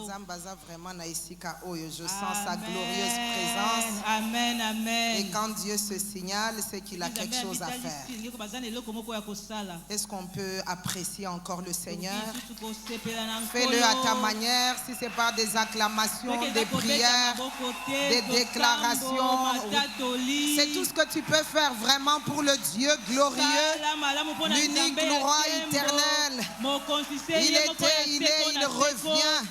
Zambaza vraiment naisika oyo, je sens sa glorieuse présence. Amen, amen. Et quand Dieu se signale, c'est qu'il a quelque chose à faire. Est-ce qu'on peut apprécier encore le Seigneur? Fais-le à ta manière, si c'est par des acclamations, des prières, des déclarations. C'est tout ce que tu peux faire vraiment pour le Dieu glorieux, l'unique, le roi éternel. Il était, il est, il revient.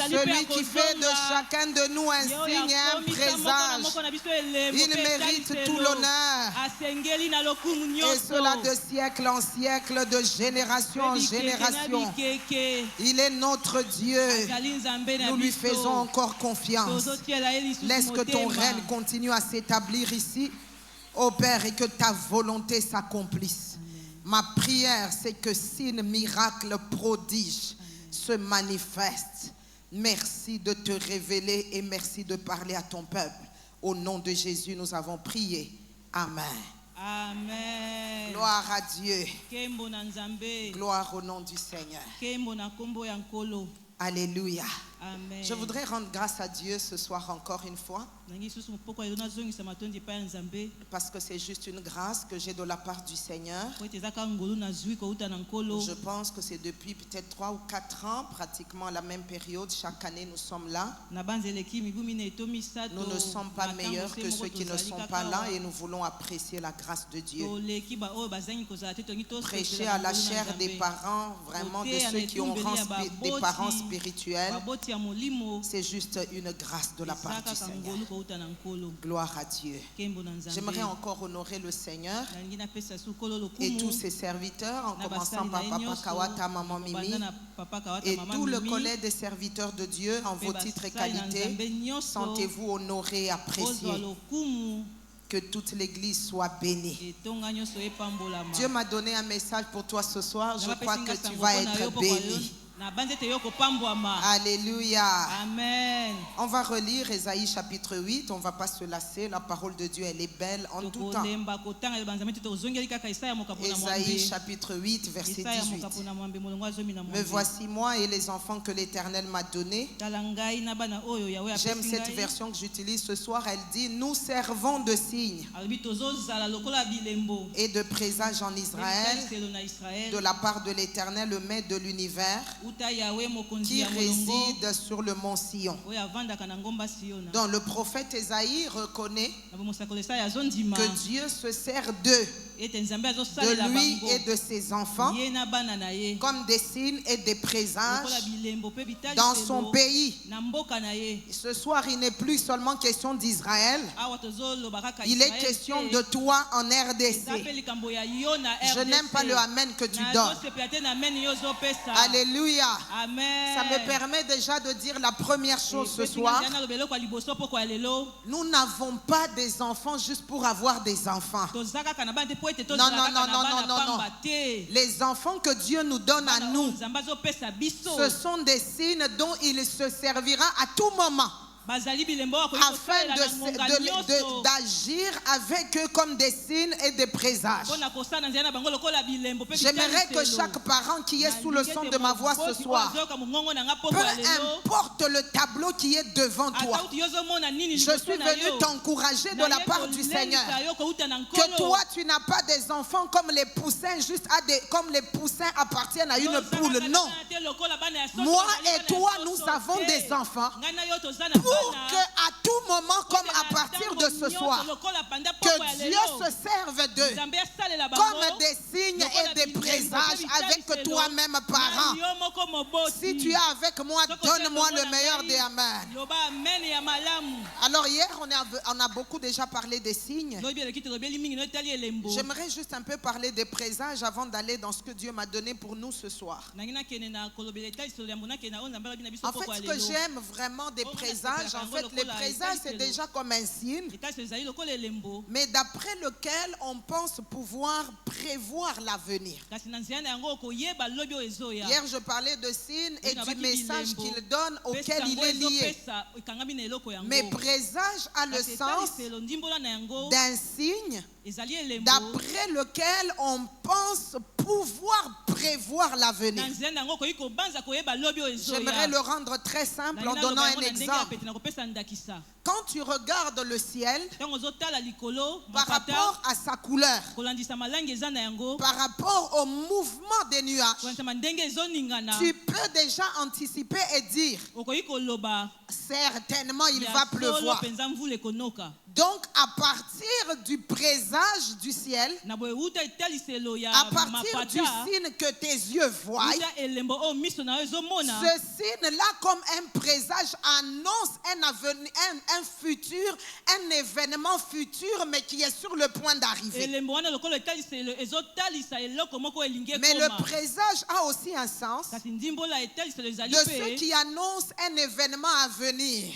Celui qui fait de chacun de nous un signe et un présage. Il mérite tout l'honneur. Et cela de siècle en siècle, de génération en génération. Il est notre Dieu. Nous lui faisons encore confiance. Laisse que ton règne continue à s'établir ici, ô Père, et que ta volonté s'accomplisse. Ma prière, c'est que signes, miracles, prodiges se manifestent. Merci de te révéler et merci de parler à ton peuple. Au nom de Jésus, nous avons prié. Amen. Amen. Gloire à Dieu. Gloire au nom du Seigneur. Alléluia. Amen. Je voudrais rendre grâce à Dieu ce soir encore une fois. Parce que c'est juste une grâce que j'ai de la part du Seigneur. Je pense que c'est depuis peut-être 3 ou 4 ans, pratiquement à la même période. Chaque année, nous sommes là. Nous ne sommes pas meilleurs que ceux qui ne sont pas là et nous voulons apprécier la grâce de Dieu. Prêcher à la chair des parents, vraiment de ceux qui ont des parents spirituels. C'est juste une grâce de la part du Seigneur. Gloire à Dieu. J'aimerais encore honorer le Seigneur et tous ses serviteurs, en commençant par Papa Kawata, Maman Mimi, et tout le collège des serviteurs de Dieu en vos titres et qualités. Sentez-vous honorés et appréciés. Que toute l'église soit bénie. Dieu m'a donné un message pour toi ce soir. Je crois que tu vas être béni. Alléluia. Amen. On va relire Ésaïe chapitre 8. On ne va pas se lasser. La parole de Dieu, elle est belle en tout temps. Ésaïe chapitre 8, verset 18. Me voici moi et les enfants que l'Éternel m'a donnés. J'aime cette version que j'utilise ce soir. Elle dit: nous servons de signes et de présages en Israël, de la part de l'Éternel, le maître de l'univers, qui réside sur le mont Sion. Donc le prophète Ésaïe reconnaît que Dieu se sert d'eux, de lui et de ses enfants, comme des signes et des présages dans son pays. Ce soir, il n'est plus seulement question d'Israël, il est question de toi en RDC. Je n'aime pas le amen que tu donnes. Alléluia. Amen. Ça me permet déjà de dire la première chose ce soir. Nous n'avons pas des enfants juste pour avoir des enfants. Non. Les enfants que Dieu nous donne à nous, ce sont des signes dont il se servira à tout moment, afin d'agir avec eux comme des signes et des présages. J'aimerais que chaque parent qui est sous le son de ma voix ce soir, peu importe le tableau qui est devant toi, je suis venu t'encourager de la part du Seigneur que toi tu n'as pas des enfants comme les poussins, comme les poussins appartiennent à une poule. Non, moi et toi nous avons des enfants pour qu'à tout moment, comme à partir de ce soir, que Dieu se serve d'eux comme des signes et des présages avec toi-même, parent. Si tu es avec moi, donne-moi le meilleur des amen. Alors hier, on a beaucoup déjà parlé des signes. J'aimerais juste un peu parler des présages avant d'aller dans ce que Dieu m'a donné pour nous ce soir. En fait, ce que j'aime vraiment des présages, en fait, les présages, c'est déjà comme un signe, mais d'après lequel on pense pouvoir prévoir l'avenir. Hier, je parlais de signes et du message qu'il donne auquel il est lié. Mais présage a le sens d'un signe d'après lequel on pense pouvoir prévoir l'avenir. J'aimerais le rendre très simple en donnant un exemple. Quand tu regardes le ciel, par rapport à sa couleur, par rapport au mouvement des nuages, tu peux déjà anticiper et dire certainement il va pleuvoir. Donc à partir du présage du ciel, à partir du signe que tes yeux voient, ce signe-là comme un présage annonce un futur, un événement futur, mais qui est sur le point d'arriver. Mais le présage a aussi un sens de ceux qui annoncent un événement à venir.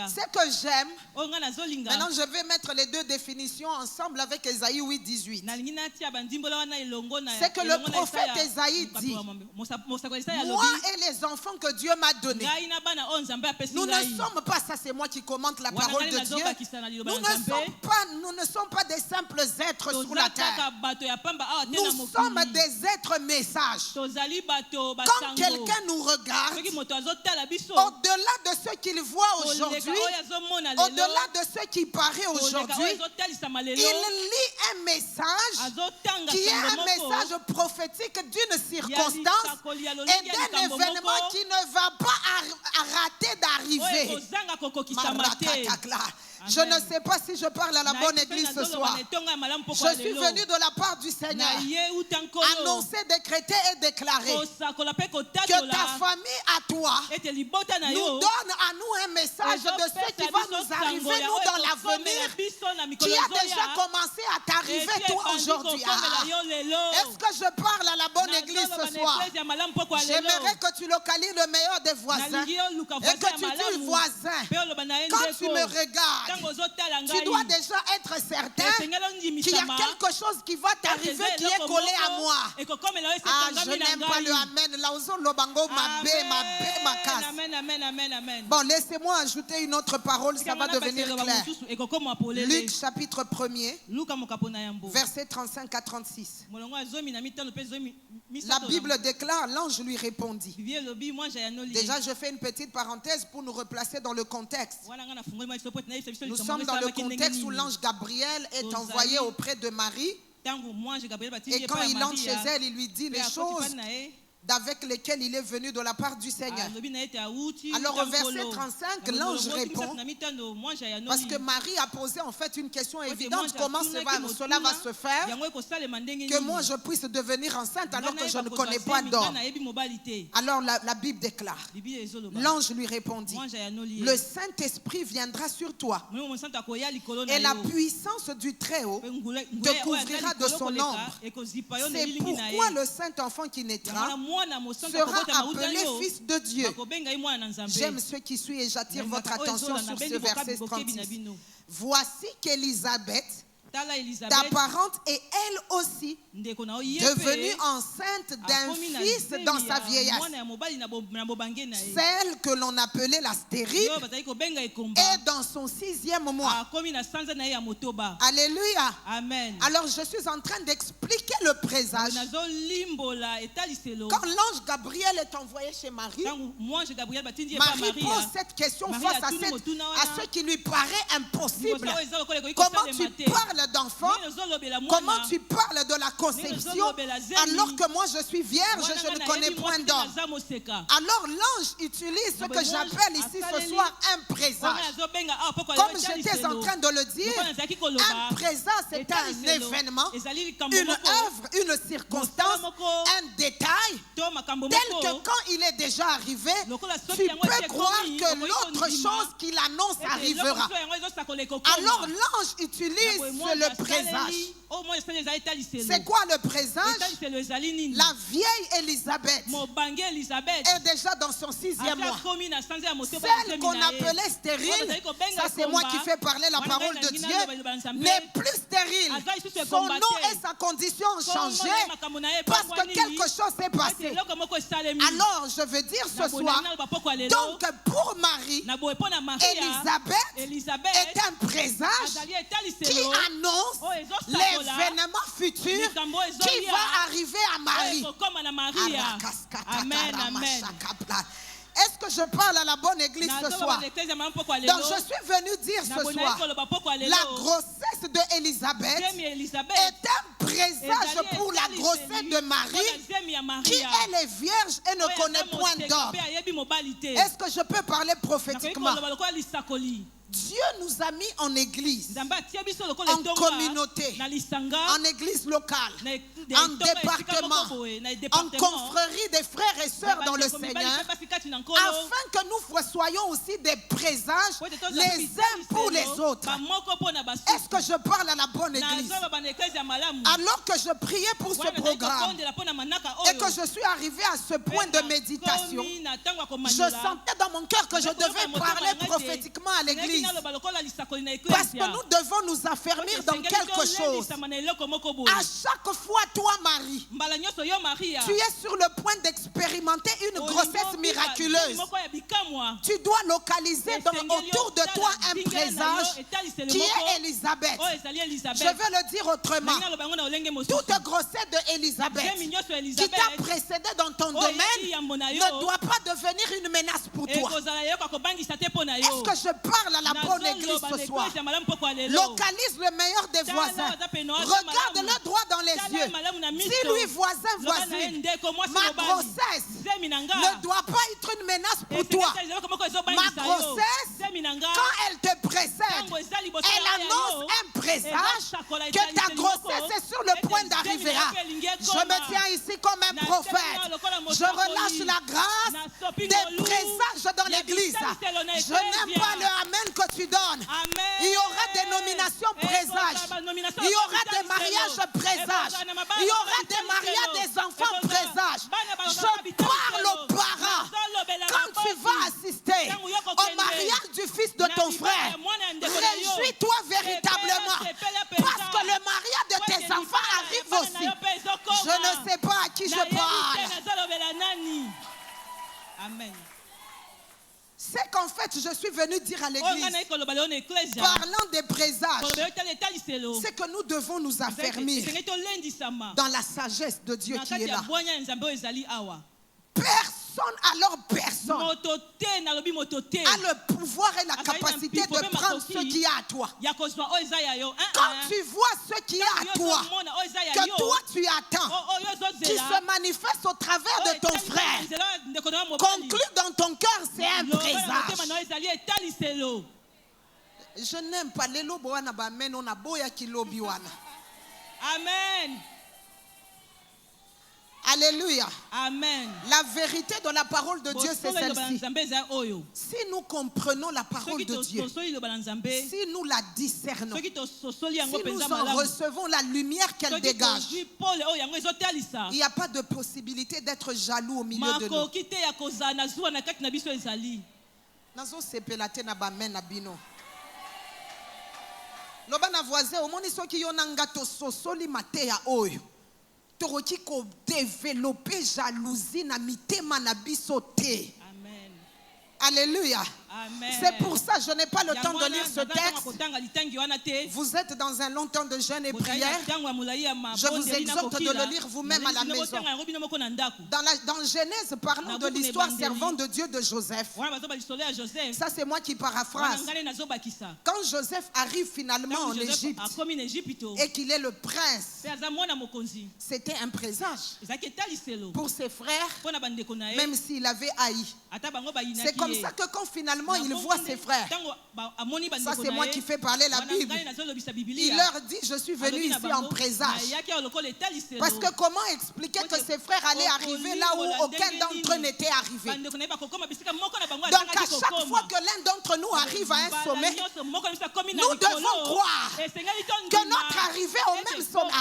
Ce que j'aime, maintenant je vais mettre les deux définitions ensemble avec Ésaïe 8, 18. C'est que le prophète Ésaïe dit: moi et les enfants que Dieu m'a donnés, nous ne sommes pas, ça c'est moi qui commente la parole de Dieu, nous ne sommes pas des simples êtres sur la terre. Nous sommes des êtres messages. Quand quelqu'un nous regarde, au-delà de ce qu'il voit aujourd'hui, au-delà de ce qui paraît aujourd'hui, il lit un message qui est un message prophétique d'une circonstance et d'un événement qui ne va pas rater d'arriver. Je ne sais pas si je parle à la bonne église ce soir. Je suis venu de la part du Seigneur annoncer, décréter et déclarer que ta famille à toi nous donne à nous un message de ce qui va nous arriver nous dans l'avenir, qui a déjà commencé à t'arriver toi aujourd'hui. Est-ce que je parle à la bonne église ce soir? J'aimerais que tu localises le meilleur des voisins et que tu dis voisin, quand tu me regardes, tu dois déjà être certain qu'il y a quelque chose qui va t'arriver qui est collé à moi. Ah, je n'aime pas le amen. Bon, laissez-moi ajouter une autre parole, ça va devenir clair. Luc chapitre 1er, versets 35 à 36. La Bible déclare: l'ange lui répondit. Déjà, je fais une petite parenthèse pour nous replacer dans le contexte. Nous sommes dans le contexte où l'ange Gabriel est envoyé auprès de Marie. Et quand il entre chez elle, il lui dit les choses avec lesquelles il est venu de la part du Seigneur. Alors au verset 35, l'ange répond, parce que Marie a posé en fait une question évidente: comment cela va se faire que moi je puisse devenir enceinte alors que je ne connais pas d'homme? Alors la Bible déclare, l'ange lui répondit: le Saint-Esprit viendra sur toi et la puissance du Très-Haut te couvrira de son ombre. C'est pourquoi le Saint-Enfant qui naîtra sera appelé fils de Dieu. J'aime ce qui suit et j'attire votre attention sur ce verset 36. Voici qu'Élisabeth, d'apparente, et elle aussi devenue enceinte d'un fils dans sa vieillesse. Celle que l'on appelait la stérile est dans son 6e mois. Alléluia. Amen. Alors je suis en train d'expliquer le présage. Quand l'ange Gabriel est envoyé chez Marie, Marie pose cette question face à ce qui lui paraît impossible. Comment tu parles d'enfant? Comment tu parles de la conception alors que moi je suis vierge, je ne connais point d'homme? Alors l'ange utilise ce que j'appelle ici ce soir un présage. Comme j'étais en train de le dire, un présage c'est un événement, une œuvre, une circonstance, un détail tel que quand il est déjà arrivé, tu peux croire que l'autre chose qu'il annonce arrivera. Alors l'ange utilise le présage. C'est quoi le présage? La vieille Élisabeth est déjà dans son 6e mois. Celle qu'on appelait stérile, ça c'est moi qui fais parler la parole de Dieu, n'est plus stérile. Son nom et sa condition ont changé parce que quelque chose s'est passé. Alors je veux dire ce soir, donc pour Marie, Élisabeth est un présage qui annonce l'événement futur qui va arriver à Marie. Amen, amen. Est-ce que je parle à la bonne église ce soir? Donc je suis venu dire ce soir, la grossesse d'Élisabeth est un présage pour la grossesse de Marie qui elle est vierge et ne connaît point d'homme. Est-ce que je peux parler prophétiquement? Dieu nous a mis en église, en communauté, en église locale, en département, en confrérie des frères et sœurs dans le Seigneur, afin que nous soyons aussi des présages les uns pour les autres. Est-ce que je parle à la bonne église? Alors que je priais pour ce programme et que je suis arrivé à ce point de méditation, je sentais dans mon cœur que je devais parler prophétiquement à l'église. Parce que nous devons nous affermir dans quelque chose. À chaque fois, toi, Marie, tu es sur le point d'expérimenter une grossesse miraculeuse. Tu dois localiser autour de toi un présage qui est Élisabeth. Je veux le dire autrement. Toute grossesse d'Élisabeth qui t'a précédé dans ton domaine ne doit pas devenir une menace pour toi. Est-ce que je parle à la bonne église ce soir? Localise le meilleur des voisins. Regarde-le droit dans les yeux. Dis-lui, voisin, voisine, ma grossesse ne doit pas être une menace pour toi. Ma grossesse, quand elle te précède, elle annonce un présage que ta grossesse est sur le point d'arriver. Je me tiens ici comme un prophète. Je relâche la grâce des présages dans l'église. Je n'aime pas le amen que tu donnes. Il y aura des nominations présages. Il y aura des mariages présages. Il y aura des mariages des enfants présages. Je parle aux parents. Quand tu vas assister au mariage du fils de ton frère, réjouis-toi véritablement. Parce que le mariage de tes enfants arrive aussi. Je ne sais pas à qui je parle. Amen. C'est qu'en fait, je suis venu dire à l'église, parlant des présages, c'est que nous devons nous affermir dans la sagesse de Dieu qui est là. Personne, alors personne, a le pouvoir et la capacité de prendre ce qui est à toi. Quand tu vois ce qui est à toi, que toi tu attends, qui se manifeste au travers de ton frère, conclue dans ton cœur, c'est un présage. Je n'aime pas les lobos. Amen. Alléluia. Amen. La vérité de la parole de Dieu, c'est celle-ci. Si nous comprenons la parole de Dieu, si nous la discernons, si nous en recevons la lumière qu'elle dégage, il n'y a pas de possibilité d'être jaloux au milieu de nous. Toroki ko développer jalousie na mitema na biso te. Amen. Alléluia. Amen. C'est pour ça que je n'ai pas le temps de lire ce texte. Vous êtes dans un long temps de jeûne et prière. Je vous exhorte de le lire vous-même à la maison. Dans Genèse, parlons de l'histoire servante de Dieu de Joseph. Ça, c'est moi qui paraphrase. Quand Joseph arrive finalement en Égypte et qu'il est le prince, c'était un présage pour ses frères, même s'il avait haï. C'est comme ça que quand finalement il voit ses frères, ça c'est moi qui fais parler la Bible, il leur dit, je suis venu ici en présage. Parce que comment expliquer que ses frères allaient arriver là où aucun d'entre eux n'était arrivé? Donc à chaque fois que l'un d'entre nous arrive à un sommet, nous devons croire que notre arrivée au même sommet,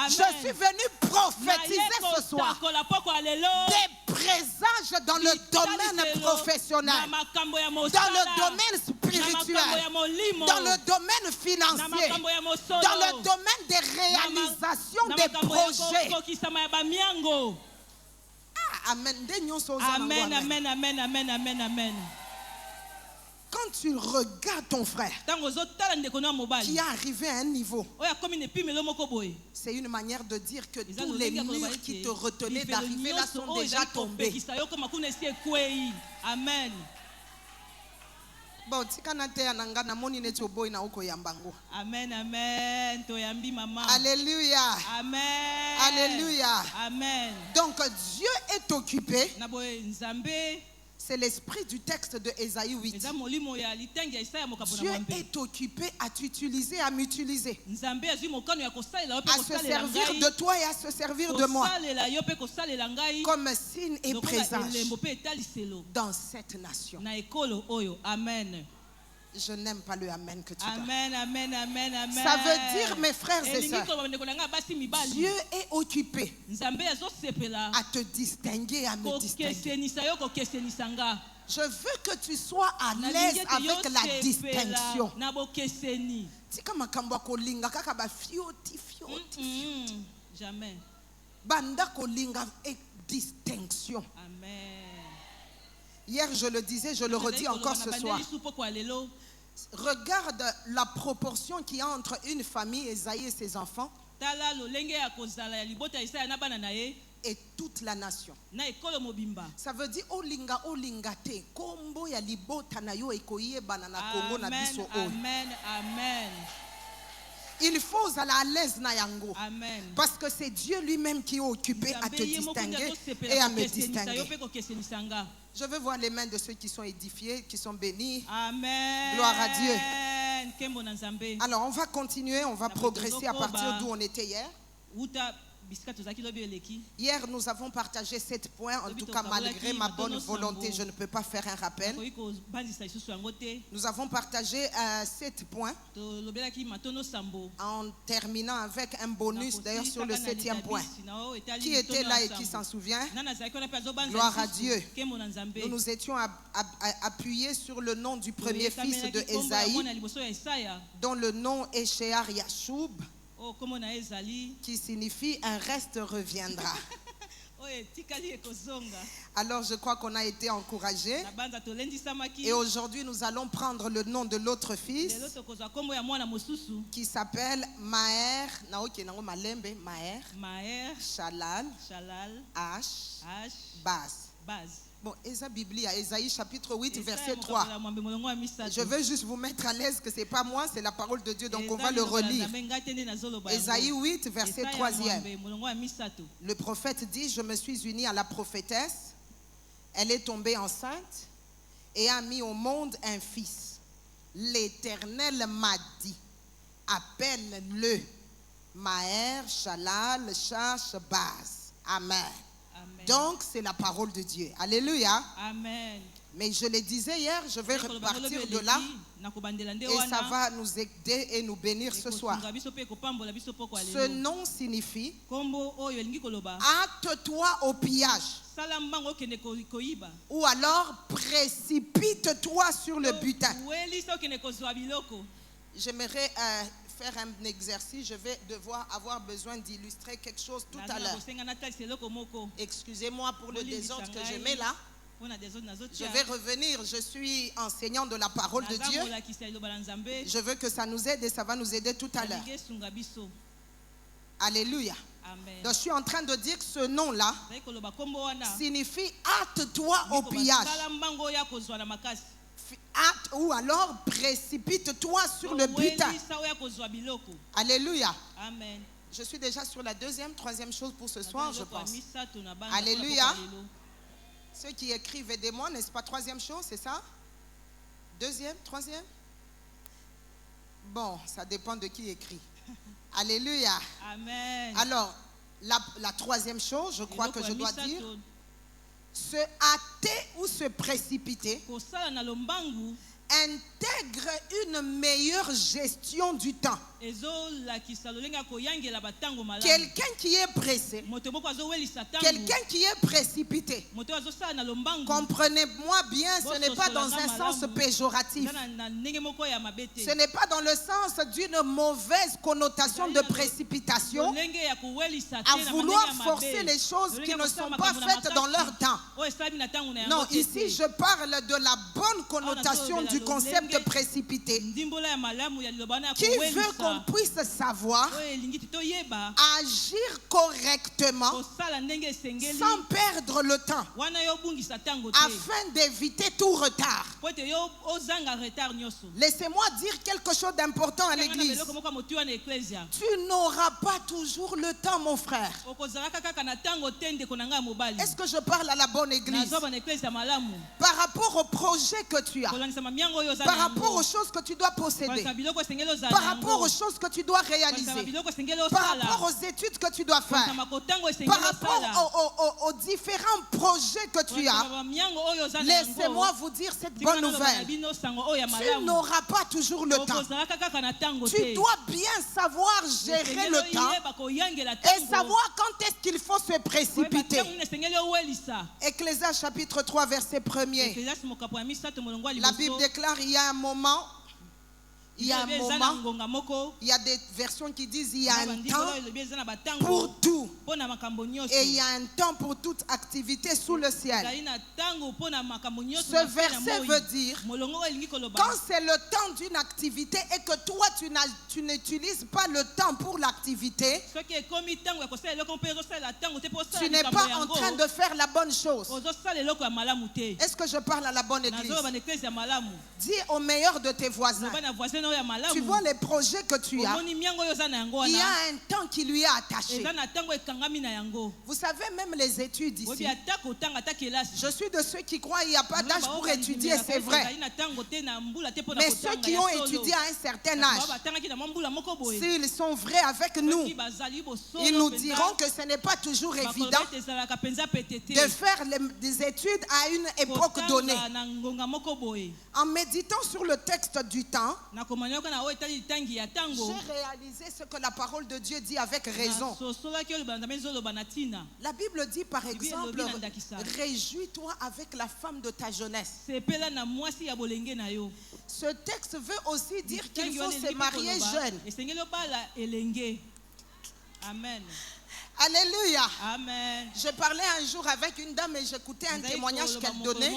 je suis venu prophétiser ce soir des présages dans le domaine professionnel, dans le domaine spirituel, spirituel, dans le domaine financier, dans le domaine des réalisations des projets. Amen. Amen, amen, amen, amen, amen, amen. Quand tu regardes ton frère qui est arrivé à un niveau, c'est une manière de dire que tous les murs qui te retenaient d'arriver là sont déjà tombés. Amen. Bon, amen, amen. Alléluia. Amen. Alléluia. Amen. Donc Dieu est occupé. C'est l'esprit du texte de Ésaïe 8. Dieu est occupé à t'utiliser, à m'utiliser, à se servir de toi et à se servir de moi comme signe et présage dans cette nation. Amen. Je n'aime pas le amen que tu donnes. Amen, amen, amen, amen. Ça veut dire, mes frères et sœurs, Dieu est occupé à te distinguer, à me distinguer. Je veux que tu sois à l'aise avec la distinction. Jamais. Banda kolinga et distinction. Amen. Hier, je le disais, je le redis encore ce soir. Regarde la proportion qu'il y a entre une famille, Esaïe et ses enfants, et toute la nation. Ça veut dire olinga olinga te kombo ya libota na yo ekoye banana Congo na biso. Amen, amen. Il faut aller à l'aise na yango. Amen. Parce que c'est Dieu lui-même qui est occupé à te distinguer et à me distinguer. Je veux voir les mains de ceux qui sont édifiés, qui sont bénis. Amen. Gloire à Dieu. Alors on va continuer, on va progresser à partir d'où on était hier. Hier, nous avons partagé 7 points. En tout cas, malgré ma bonne volonté, je ne peux pas faire un rappel. Nous avons partagé 7 points en terminant avec un bonus, d'ailleurs, sur le 7e point. Qui était là et qui s'en souvient? Gloire à Dieu. Nous nous étions appuyés sur le nom du premier fils de Ésaïe, dont le nom est Shear Yashub, qui signifie un reste reviendra. Alors je crois qu'on a été encouragés. Et aujourd'hui nous allons prendre le nom de l'autre fils qui s'appelle Maher, Shalal, Ash, Baz. Bon, Ésaïe chapitre 8 verset 3. Je veux juste vous mettre à l'aise que ce n'est pas moi, c'est la parole de Dieu, donc on va le relire. Ésaïe 8 verset 3e. Le prophète dit: je me suis uni à la prophétesse, elle est tombée enceinte et a mis au monde un fils. L'Éternel m'a dit: appelle-le Maher, Shalal, Shash, Baz. Amen. Donc, c'est la parole de Dieu. Alléluia. Amen. Mais je le disais hier, je vais repartir de là et ça va nous aider et nous bénir ce soir. Ce nom signifie: hâte-toi au pillage. Ou alors précipite-toi sur le butin. J'aimerais faire un exercice. Je vais devoir avoir besoin d'illustrer quelque chose tout à l'heure. Excusez-moi pour le désordre que je mets là. Je vais revenir. Je suis enseignant de la parole de Dieu. Je veux que ça nous aide et ça va nous aider tout à l'heure. Alléluia. Amen. Donc je suis en train de dire que ce nom-là signifie hâte-toi au pillage. Ou alors précipite-toi sur le butin. Alléluia. Amen. Je suis déjà sur la deuxième, troisième chose pour ce soir, je pense. Alléluia. Ceux qui écrivent, aidez-moi, n'est-ce pas? Troisième chose, c'est ça? Deuxième, troisième? Bon, ça dépend de qui écrit. Alléluia. Amen. Alors, la troisième chose, je crois que je dois dire, se hâter ou se précipiter intègre une meilleure gestion du temps. Quelqu'un qui est pressé, quelqu'un qui est précipité, comprenez-moi bien, ce n'est pas dans un sens péjoratif. Ce n'est pas dans le sens d'une mauvaise connotation de précipitation, à vouloir forcer les choses qui ne sont pas faites dans leur temps. Non, ici je parle de la bonne connotation du concept de précipité, qui veut qu'on puisse savoir agir correctement sans perdre le temps, afin d'éviter tout retard. Laissez-moi dire quelque chose d'important à l'église. Tu n'auras pas toujours le temps, mon frère. Est-ce que je parle à la bonne église? Par rapport au projet que tu as, par rapport aux choses que tu dois posséder, par rapport aux choses que tu dois réaliser, par rapport aux études que tu dois faire, par rapport aux différents projets que tu as, laissez-moi vous dire cette bonne nouvelle. Tu n'auras pas toujours le temps. Tu dois bien savoir gérer le temps et savoir quand est-ce qu'il faut se précipiter. Ecclésiaste chapitre 3 verset 1er. La Bible déclare il y a un moment. Il y a des versions qui disent il y a un temps pour tout et il y a un temps pour toute activité sous le ciel. Ce verset veut dire quand c'est le temps d'une activité et que toi tu n'utilises pas le temps pour l'activité, tu n'es pas en train de faire la bonne chose. Est-ce que je parle à la bonne église? Dis au meilleur de tes voisins. Tu vois les projets que tu as, il y a un temps qui lui est attaché. Vous savez, même les études ici, je suis de ceux qui croient qu'il n'y a pas d'âge pour étudier, c'est vrai. Mais ceux qui ont étudié à un certain âge, s'ils sont vrais avec nous, ils nous diront que ce n'est pas toujours évident de faire des études à une époque donnée. En méditant sur le texte du temps, j'ai réalisé ce que la parole de Dieu dit avec raison. La Bible dit par exemple, réjouis-toi avec la femme de ta jeunesse. Ce texte veut aussi dire qu'il faut se marier jeune. Amen. Alléluia. Amen. Je parlais un jour avec une dame et j'écoutais un témoignage qu'elle donnait.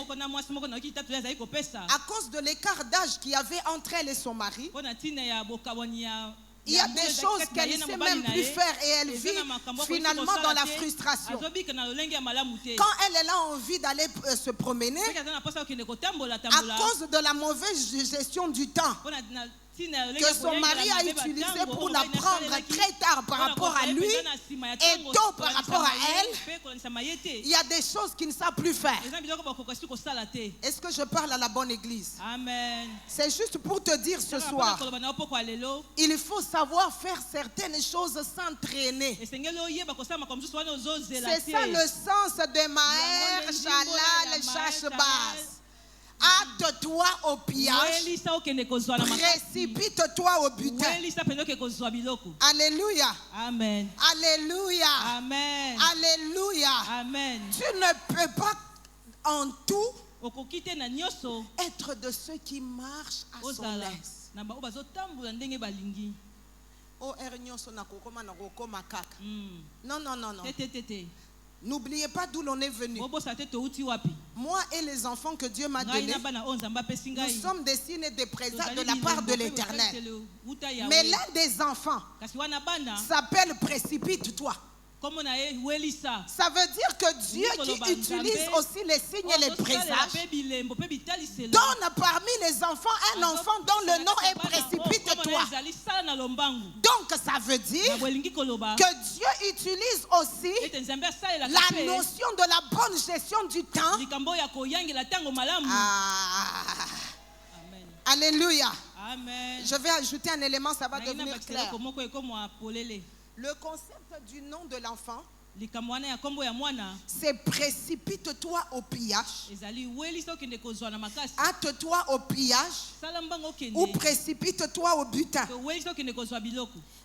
À cause de l'écart d'âge qu'il y avait entre elle et son mari, il y a des choses qu'elle ne sait même plus faire et elle vit finalement dans la frustration. Quand elle a envie d'aller se promener, à cause de la mauvaise gestion du temps que son mari a utilisé pour la prendre très tard par rapport à lui et tôt par rapport à elle, il y a des choses qu'il ne sait plus faire. Est-ce que je parle à la bonne église? Amen. C'est juste pour te dire ce soir, il faut savoir faire certaines choses sans traîner. C'est ça le sens de Maher Shalal Shashbaz. Hâte-toi au pillage, précipite-toi au butin. Alléluia. Amen. Alléluia. Amen. Alléluia. Amen. Tu ne peux pas en tout être de ceux qui marchent à son aise. Non, non, non, non. N'oubliez pas d'où l'on est venu. Moi et les enfants que Dieu m'a donnés, nous sommes des signes et des présents de la part de l'Éternel. Mais l'un des enfants s'appelle précipite-toi. Ça veut dire que Dieu qui utilise aussi les signes et les présages donne parmi les enfants un enfant dont le nom est précipite-toi. Donc ça veut dire que Dieu utilise aussi la notion de la bonne gestion du temps. Alléluia. Amen. Je vais ajouter un élément, ça va devenir clair. Le concept du nom de l'enfant c'est précipite-toi au pillage, hâte-toi au pillage ou précipite-toi au butin.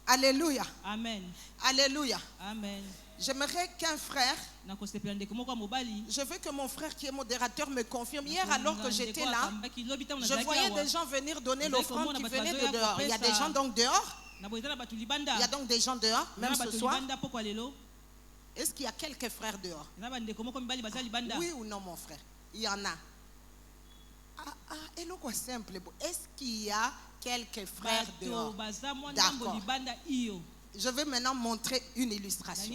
Alléluia. Amen. Alléluia. Amen. J'aimerais qu'un frère, je veux que mon frère qui est modérateur me confirme. Hier, alors que j'étais là, je voyais des gens venir donner l'offrande qui venaient de dehors. Il y a des gens donc dehors. Il y a donc des gens dehors, même ce soir. Est-ce qu'il y a quelques frères dehors? Oui ou non, mon frère? Il y en a. Et le quoi simple. Est-ce qu'il y a quelques frères dehors? D'accord. Je vais maintenant montrer une illustration.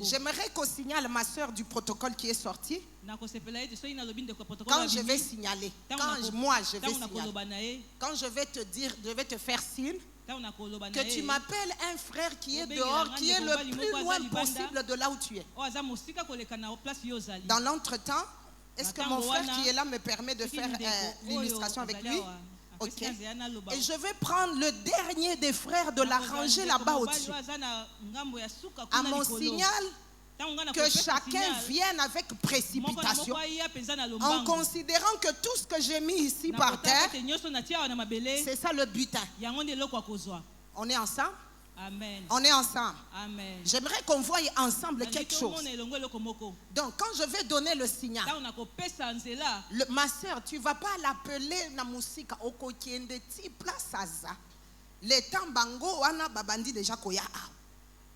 J'aimerais qu'on signale ma soeur du protocole qui est sortie. Quand je vais signaler, quand moi je vais signaler, quand je vais te dire, je vais te faire signe, que tu m'appelles un frère qui est dehors, qui est le plus loin possible de là où tu es. Dans l'entretemps, est-ce que mon frère qui est là me permet de faire l'illustration avec lui? Ok. Et je vais prendre le dernier des frères de la rangée là-bas au-dessus. À mon signal, que chacun vienne avec précipitation, en considérant que tout ce que j'ai mis ici par terre, c'est ça le butin. On est ensemble? Amen. On est ensemble. Amen. J'aimerais qu'on voie ensemble quelque chose. Donc quand je vais donner le signal, ma soeur, tu ne vas pas l'appeler na musika okokiende ti place aza. Le temps bango wana babandi déjà koya.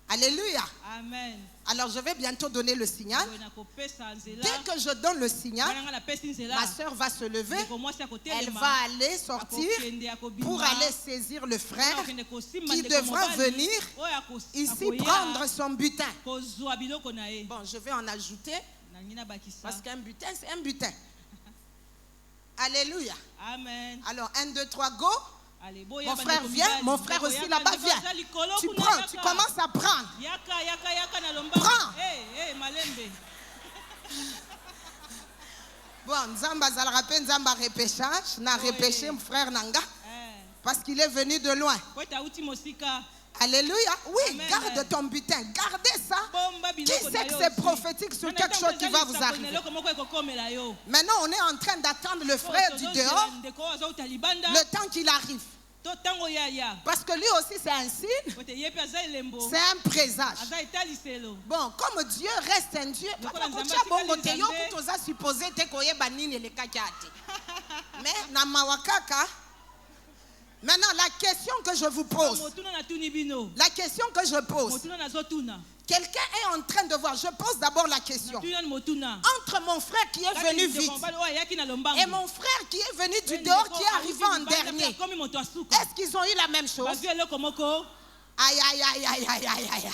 Alléluia. Amen. Alors je vais bientôt donner le signal. Dès que je donne le signal, ma soeur va se lever. Elle va aller sortir pour aller saisir le frère qui devra venir ici prendre son butin. Bon, je vais en ajouter parce qu'un butin, c'est un butin. Alléluia. Amen. Alors 1, 2, 3, go. Mon frère vient, mon frère aussi là-bas vient. Tu prends, tu commences à prendre. Prends. Bon, Nzamba zal rappelle Nzamba repêchage, n'a repêché mon frère Nanga parce qu'il est venu de loin. Alléluia. Oui, amen. Garde ton butin, gardez ça. Qui sait que c'est prophétique sur quelque chose qui va vous arriver? Maintenant, on est en train d'attendre le frère du dehors, le temps qu'il arrive. Parce que lui aussi c'est un signe, c'est un présage. Bon, comme Dieu reste un Dieu, mais maintenant la question que je vous pose, quelqu'un est en train de voir. Je pose d'abord la question. Entre mon frère qui est venu vite et mon frère qui est venu du dehors, qui est arrivé en dernier, est-ce qu'ils ont eu la même chose? Aïe, aïe, aïe, aïe, aïe, aïe, aïe.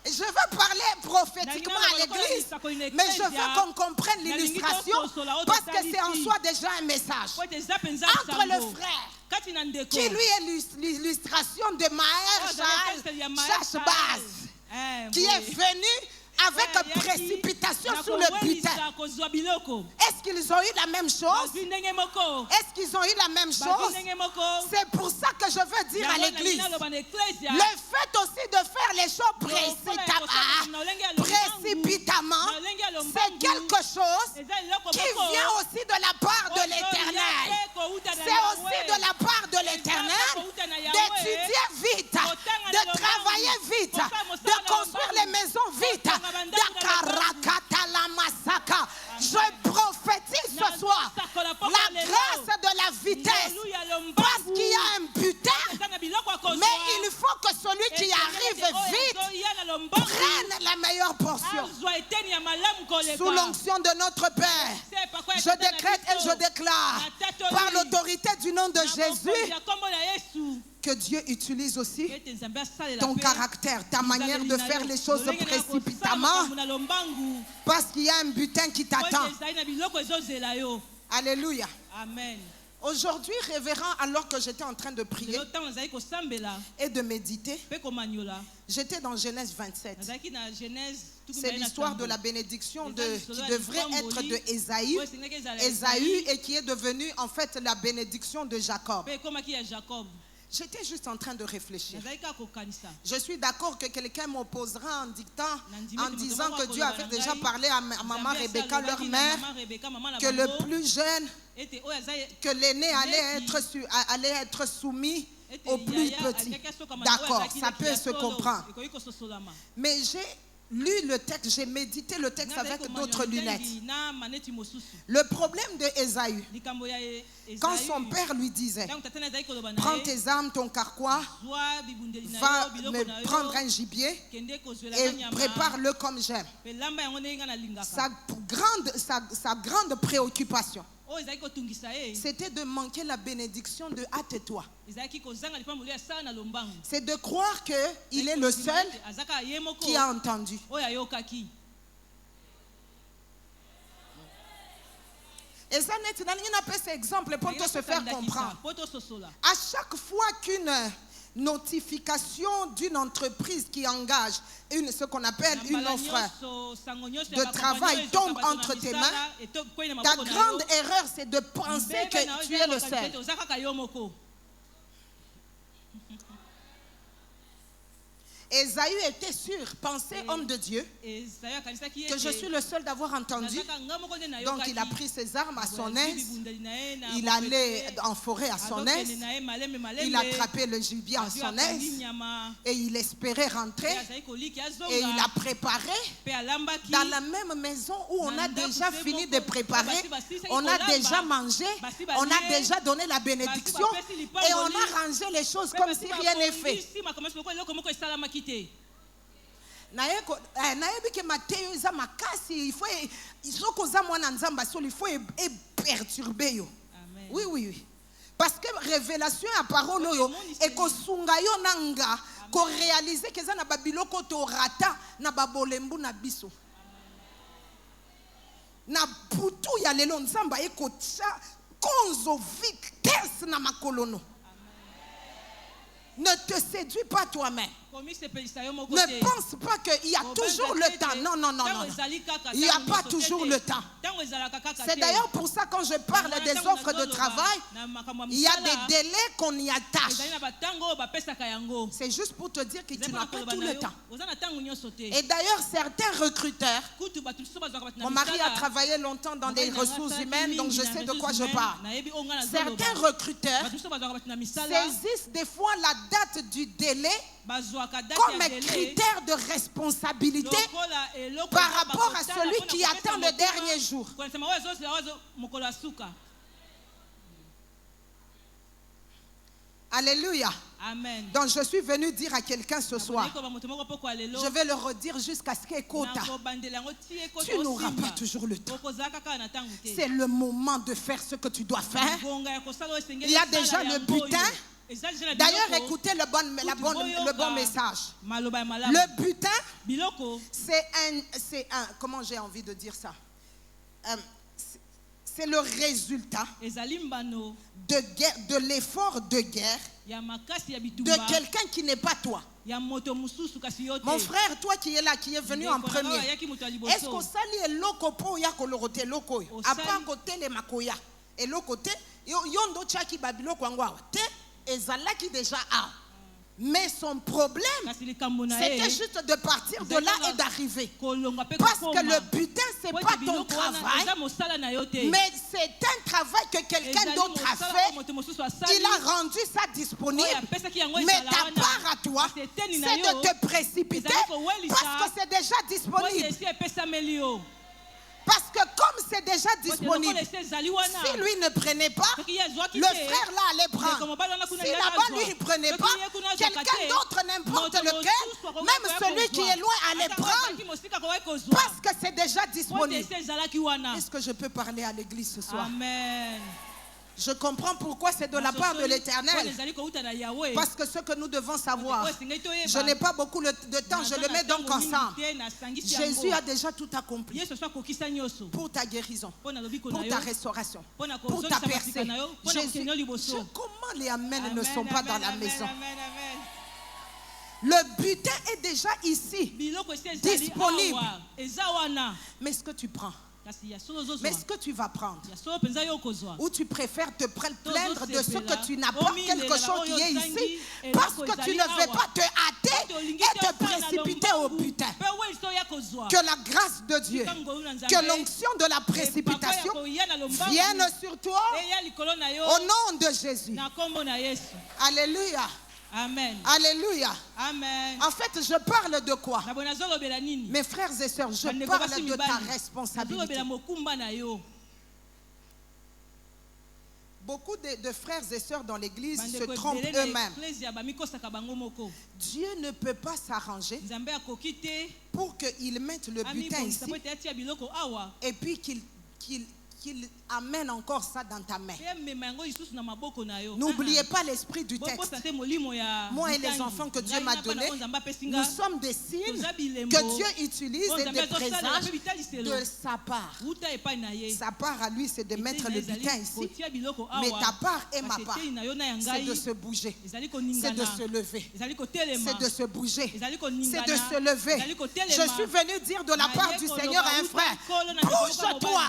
Je veux parler prophétiquement à l'église, mais je veux qu'on comprenne l'illustration parce que c'est en soi déjà un message. Entre le frère, qui lui est l'illustration de Maher Chachbaz, qui est venu avec précipitation sur le butin. Est-ce qu'ils ont eu la même chose? Est-ce qu'ils ont eu la même chose? C'est pour ça que je veux dire à l'église, le fait aussi de faire les choses précipitamment, c'est quelque chose qui vient aussi de la part de l'Éternel. C'est aussi de la part de l'Éternel d'étudier vite, de travailler vite, de construire les maisons vite. Je prophétise ce soir la grâce de la vitesse, parce qu'il y a un butin, mais il faut que celui qui arrive vite prenne la meilleure portion. Sous l'onction de notre Père, je décrète et je déclare par l'autorité du nom de Jésus que Dieu utilise aussi ton caractère, ta manière de faire les choses précipitamment, parce qu'il y a un butin qui t'attend. Alléluia. Amen. Aujourd'hui, révérend, alors que j'étais en train de prier et de méditer, j'étais dans Genèse 27. C'est l'histoire de la bénédiction qui devrait être de Ésaü et qui est devenue en fait la bénédiction de Jacob. J'étais juste en train de réfléchir. Je suis d'accord que quelqu'un m'opposera en disant que Dieu avait déjà parlé à maman Rebecca, leur mère, que le plus jeune, que l'aîné allait être soumis au plus petit. D'accord, ça peut se comprendre. Mais j'ai lu le texte, j'ai médité le texte avec d'autres lunettes. Le problème de Ésaü, quand son père lui disait, prends tes armes, ton carquois, va me prendre un gibier et prépare-le comme j'aime. Sa grande préoccupation, c'était de manquer la bénédiction de hâte-toi. C'est de croire qu'il est le seul qui a entendu. Et ça n'a pas cet exemple pour te se faire comprendre. À chaque fois qu'une notification d'une entreprise qui engage ce qu'on appelle une offre de travail tombe entre tes mains, ta grande erreur, c'est de penser que tu es le seul. Ésaü était sûr, pensait homme de Dieu, que je suis le seul d'avoir entendu. Donc il a pris ses armes à son aise, il allait en forêt à son aise, il a attrapé le gibier à son aise et il espérait rentrer et il a préparé dans la même maison où on a déjà fini de préparer, on a déjà mangé, on a déjà donné la bénédiction et on a rangé les choses comme si rien n'est fait. Il faut perturber. Oui, oui, oui. Parce que révélation à parole et que sungayo nanga ko réaliser que ça na babiloko to rata na babolembu na biso. Na putu ya lelo nzamba eko tsa konzo vitesse na makolono. Ne te séduis pas toi-même. Ne pense pas qu'il y a toujours le temps. Non, non, non, non. Il n'y a pas toujours le temps. C'est d'ailleurs pour ça quand je parle des offres de travail, il y a des délais qu'on y attache. C'est juste pour te dire que tu n'as pas tout le temps. Et d'ailleurs, certains recruteurs, mon mari a travaillé longtemps dans des ressources humaines, donc je sais de quoi je parle. Certains recruteurs saisissent des fois la date du délai comme un critère de responsabilité par rapport à celui qui attend le dernier jour. Alléluia. Amen. Donc je suis venu dire à quelqu'un ce soir, je vais le redire jusqu'à ce qu'écoute, tu n'auras pas toujours le temps. C'est le moment de faire ce que tu dois faire. Il y a déjà le butin. D'ailleurs, écoutez le bon message. Le butin, c'est un, comment j'ai envie de dire ça? C'est le résultat de l'effort de guerre de quelqu'un qui n'est pas toi. Mon frère, toi qui es là, qui est venu en premier, est-ce que ça est loko po ya kolorote loko yo? À part côté les makoya et l'autre côté yondo chaki babilo kwangwa te ezalaki déjà a. Mais son problème, c'était juste de partir de là et d'arriver. Parce que le butin, ce n'est pas ton travail, mais c'est un travail que quelqu'un d'autre a fait. Il a rendu ça disponible. Mais ta part à toi, c'est de te précipiter parce que c'est déjà disponible. Parce que comme c'est déjà disponible, si lui ne prenait pas, le frère là allait prendre. Si là-bas lui ne prenait pas, quelqu'un d'autre, n'importe lequel, même celui qui est loin allait prendre. Parce que c'est déjà disponible. Est-ce que je peux parler à l'église ce soir? Amen. Je comprends pourquoi c'est de la part de l'Éternel. Parce que ce que nous devons savoir, je n'ai pas beaucoup de temps, je le mets donc ensemble. Jésus a déjà tout accompli pour ta guérison, pour ta restauration, pour ta percée. Comment les amens ne sont pas dans la maison? Le butin est déjà ici, disponible. Mais ce que tu prends, Mais est-ce que tu vas prendre? Ou tu préfères te plaindre de ce que tu n'as pas quelque chose qui est ici parce que tu ne veux pas te hâter et te précipiter au butin? Que la grâce de Dieu, que l'onction de la précipitation vienne sur toi au nom de Jésus. Alléluia. Amen. Alléluia. Amen. En fait, je parle de quoi? Mes frères et sœurs, je parle de ta responsabilité. Beaucoup de frères et sœurs dans l'église se trompent eux-mêmes. Dieu ne peut pas s'arranger pour qu'ils mettent le butin ici et puis qu'il amène encore ça dans ta main. N'oubliez pas l'esprit du texte. Moi et les enfants que Dieu m'a donnés, nous sommes des signes que Dieu utilise et des présages de sa part. Sa part à lui, c'est de mettre le butin ici. Mais ta part et ma part, c'est de se bouger, c'est de se lever, c'est de se bouger, c'est de se lever. Je suis venu dire de la part du Seigneur à un frère, bouge-toi.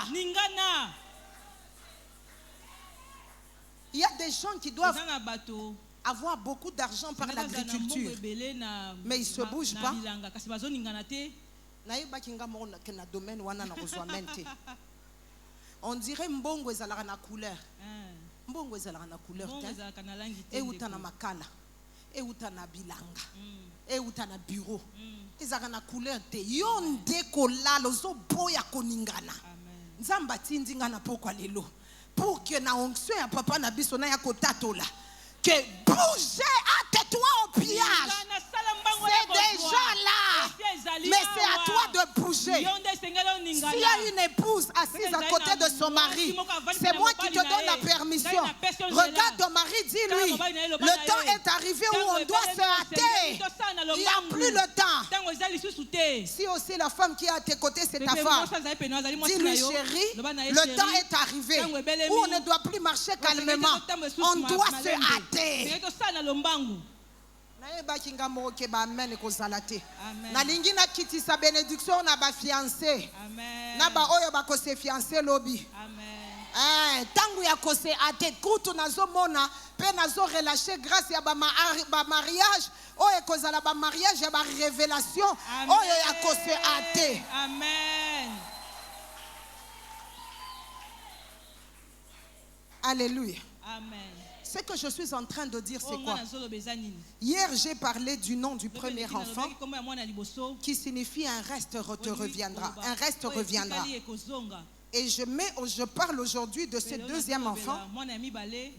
Il y a des gens qui doivent avoir beaucoup d'argent par l'agriculture, mais ils ne se bougent pas. On dirait mbongo ezalaka na couleur. Mbongo ezalaka na couleur te. Euta na makala, euta na bilanga, euta na bureau. Ezalaka na couleur te. Yonde kolala zo boya koningana. Nzamba tindinga na pokwa lelo. Pour que na onction ya papa na biso na ya kotatola. Que bougez, hâte-toi au pillage. C'est déjà là. Mais c'est à toi de bouger. S'il y a une épouse assise à côté de son mari, c'est moi qui te donne la permission. Regarde ton mari, dis-lui, le temps est arrivé où on doit se hâter. Il n'y a plus le temps. Si aussi la femme qui est à tes côtés, c'est ta femme, dis-lui, chérie, le temps est arrivé où on ne doit plus marcher calmement. On doit se hâter. Nalingi na kiti sa bénédiction na ba fiancé. Na ba oyo ba ko se fiancé lobi. Tangu ya ko se ate kutu nazo mona pe nazo relâcher grâce ya ba mariage oyo kozala ba mariage ya ba révélation oyo ya ko se ate. Amen. Alléluia. Amen. Ce que je suis en train de dire, c'est quoi? Hier, j'ai parlé du nom du premier enfant qui signifie un reste te reviendra. Un reste reviendra. Et je parle aujourd'hui de ce deuxième enfant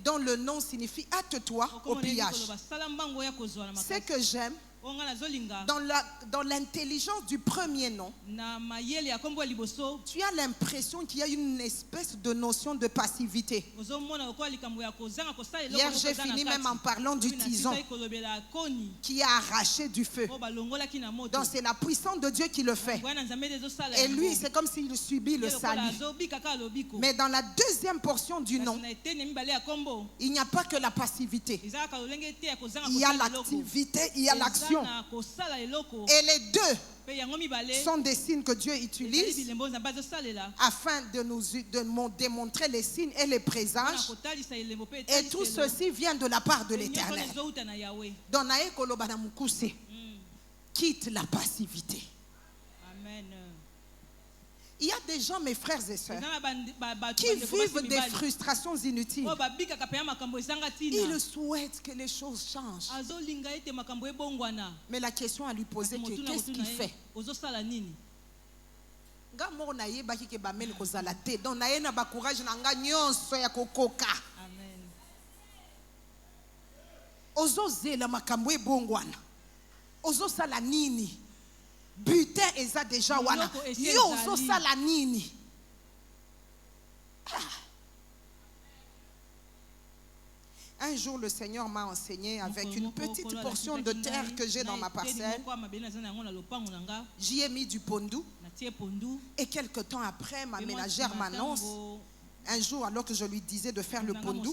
dont le nom signifie hâte-toi au pillage. Ce que j'aime, dans l'intelligence du premier nom, tu as l'impression qu'il y a une espèce de notion de passivité. Hier, j'ai fini même en parlant du tison qui est arraché du feu. Donc, c'est la puissance de Dieu qui le fait. Et lui, c'est comme s'il subit le salut. Mais dans la deuxième portion du nom, il n'y a pas que la passivité. Il y a l'activité, il y a l'action. Et les deux sont des signes que Dieu utilise afin de nous démontrer les signes et les présages. Et tout ceci vient de la part de l'Éternel. Quitte la passivité. Amen. Il y a des gens, mes frères et sœurs, qui vivent des frustrations inutiles. Ils souhaitent que les choses changent. Mais la question à lui poser, qu'est-ce qu'il fait? Butin eza déjà wana. Yo zo sala nini. Un jour, le Seigneur m'a enseigné avec une petite portion de terre que j'ai dans ma parcelle. J'y ai mis du pondu. Et quelque temps après, ma ménagère m'annonce. Un jour, alors que je lui disais de faire le pondu,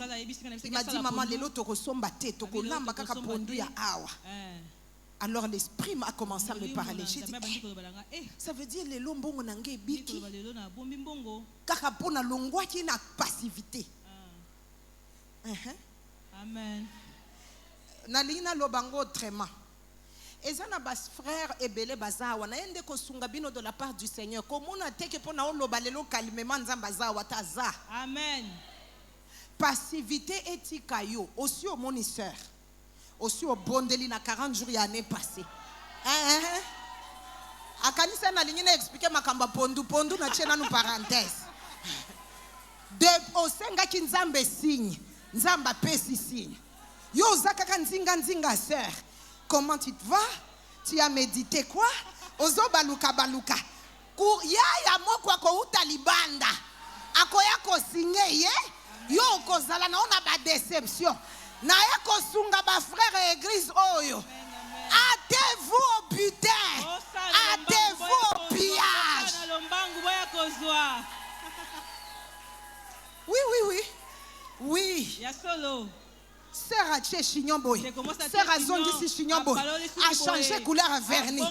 il m'a dit, maman, lelo toko somba te, toko lamba kaka pondu ya awa. Alors l'esprit m'a commencé à me parler. J'ai dit, ça veut dire les lombongo nange biki. Kaka pona longwa qui na passivité. Amen. Nalina lobango trema. Ezana bas frère ebele bazawa na yende kosunga bino de la part du Seigneur. Komona teke pona olobalelo calmement nzamba zawa taza. Amen. Passivité etika yo aussi au monisseur. Aussi au bondeli na 40 jours ya année passée. Akanisa na lingine expliquer makamba pondu na chena nu parenthèse. De osenga ki nzambe signe, nzamba pesi signe. Yo zakaka nzinga sœur. Comment tu te vas? Tu as médité quoi? Ozo baluka. Ya moko ko utalibanda. Akoya ko signé ye. Yo ko zala na ona ba déception. Na ye ko sunga ba frère église oyo. Hâtez-vous au butin. Hâtez-vous au pillage. Oui. Sœur Aché Chignonboy, Sœur Azongi Chignonboy, a changé couleur à vernis.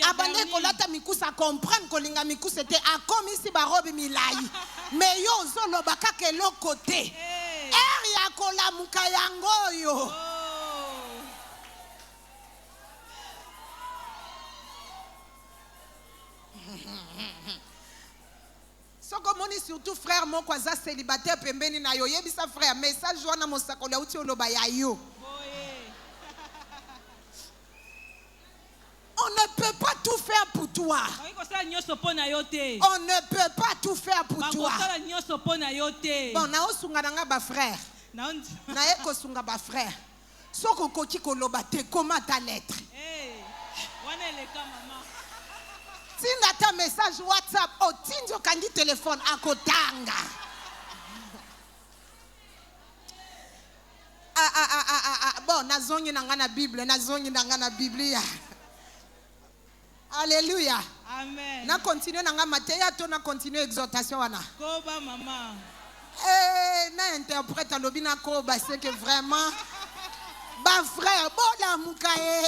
Abandé kolata mikusa comprendre kolinga mikus c'était à comme ici barobe milai. Mais yo zolo baka ke lo côté. Ya kola mukayango yo. Sokomoni surtout frère mon kwaza célibataire pembeni na yo yebisa frère message wana mosakola uti oloba ya yo. On ne peut pas tout faire pour toi. On ne peut pas tout faire pour toi. Bon, na osunga nanga ba frère. Na eko sunga ba frère. Soko koki koloba te comment ta lettre. Tinda ta message WhatsApp o tinjo kandi téléphone akotanga. Bon, nazongi nangana Biblia. Alléluia. Amen. Na continue nanga Matthieu to na continue exhortation wana. Koba mama. Na interprète alobina koba c'est que vraiment ba frère bola mukae.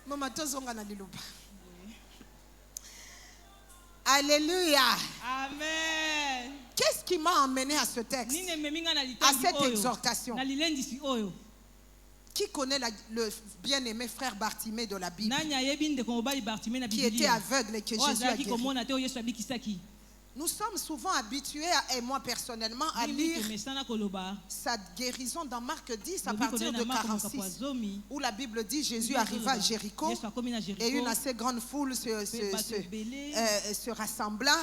Mama tozonga na liluba. Alléluia. Amen. Qu'est-ce qui m'a emmené à ce texte? À cette exhortation? Qui connaît le bien-aimé frère Bartimée de la Bible? Qui était aveugle et que Jésus a guéri. Nous sommes souvent habitués, et moi personnellement, à lire sa guérison dans Marc 10 à partir de 46, où la Bible dit Jésus arriva à Jéricho et une assez grande foule se rassembla.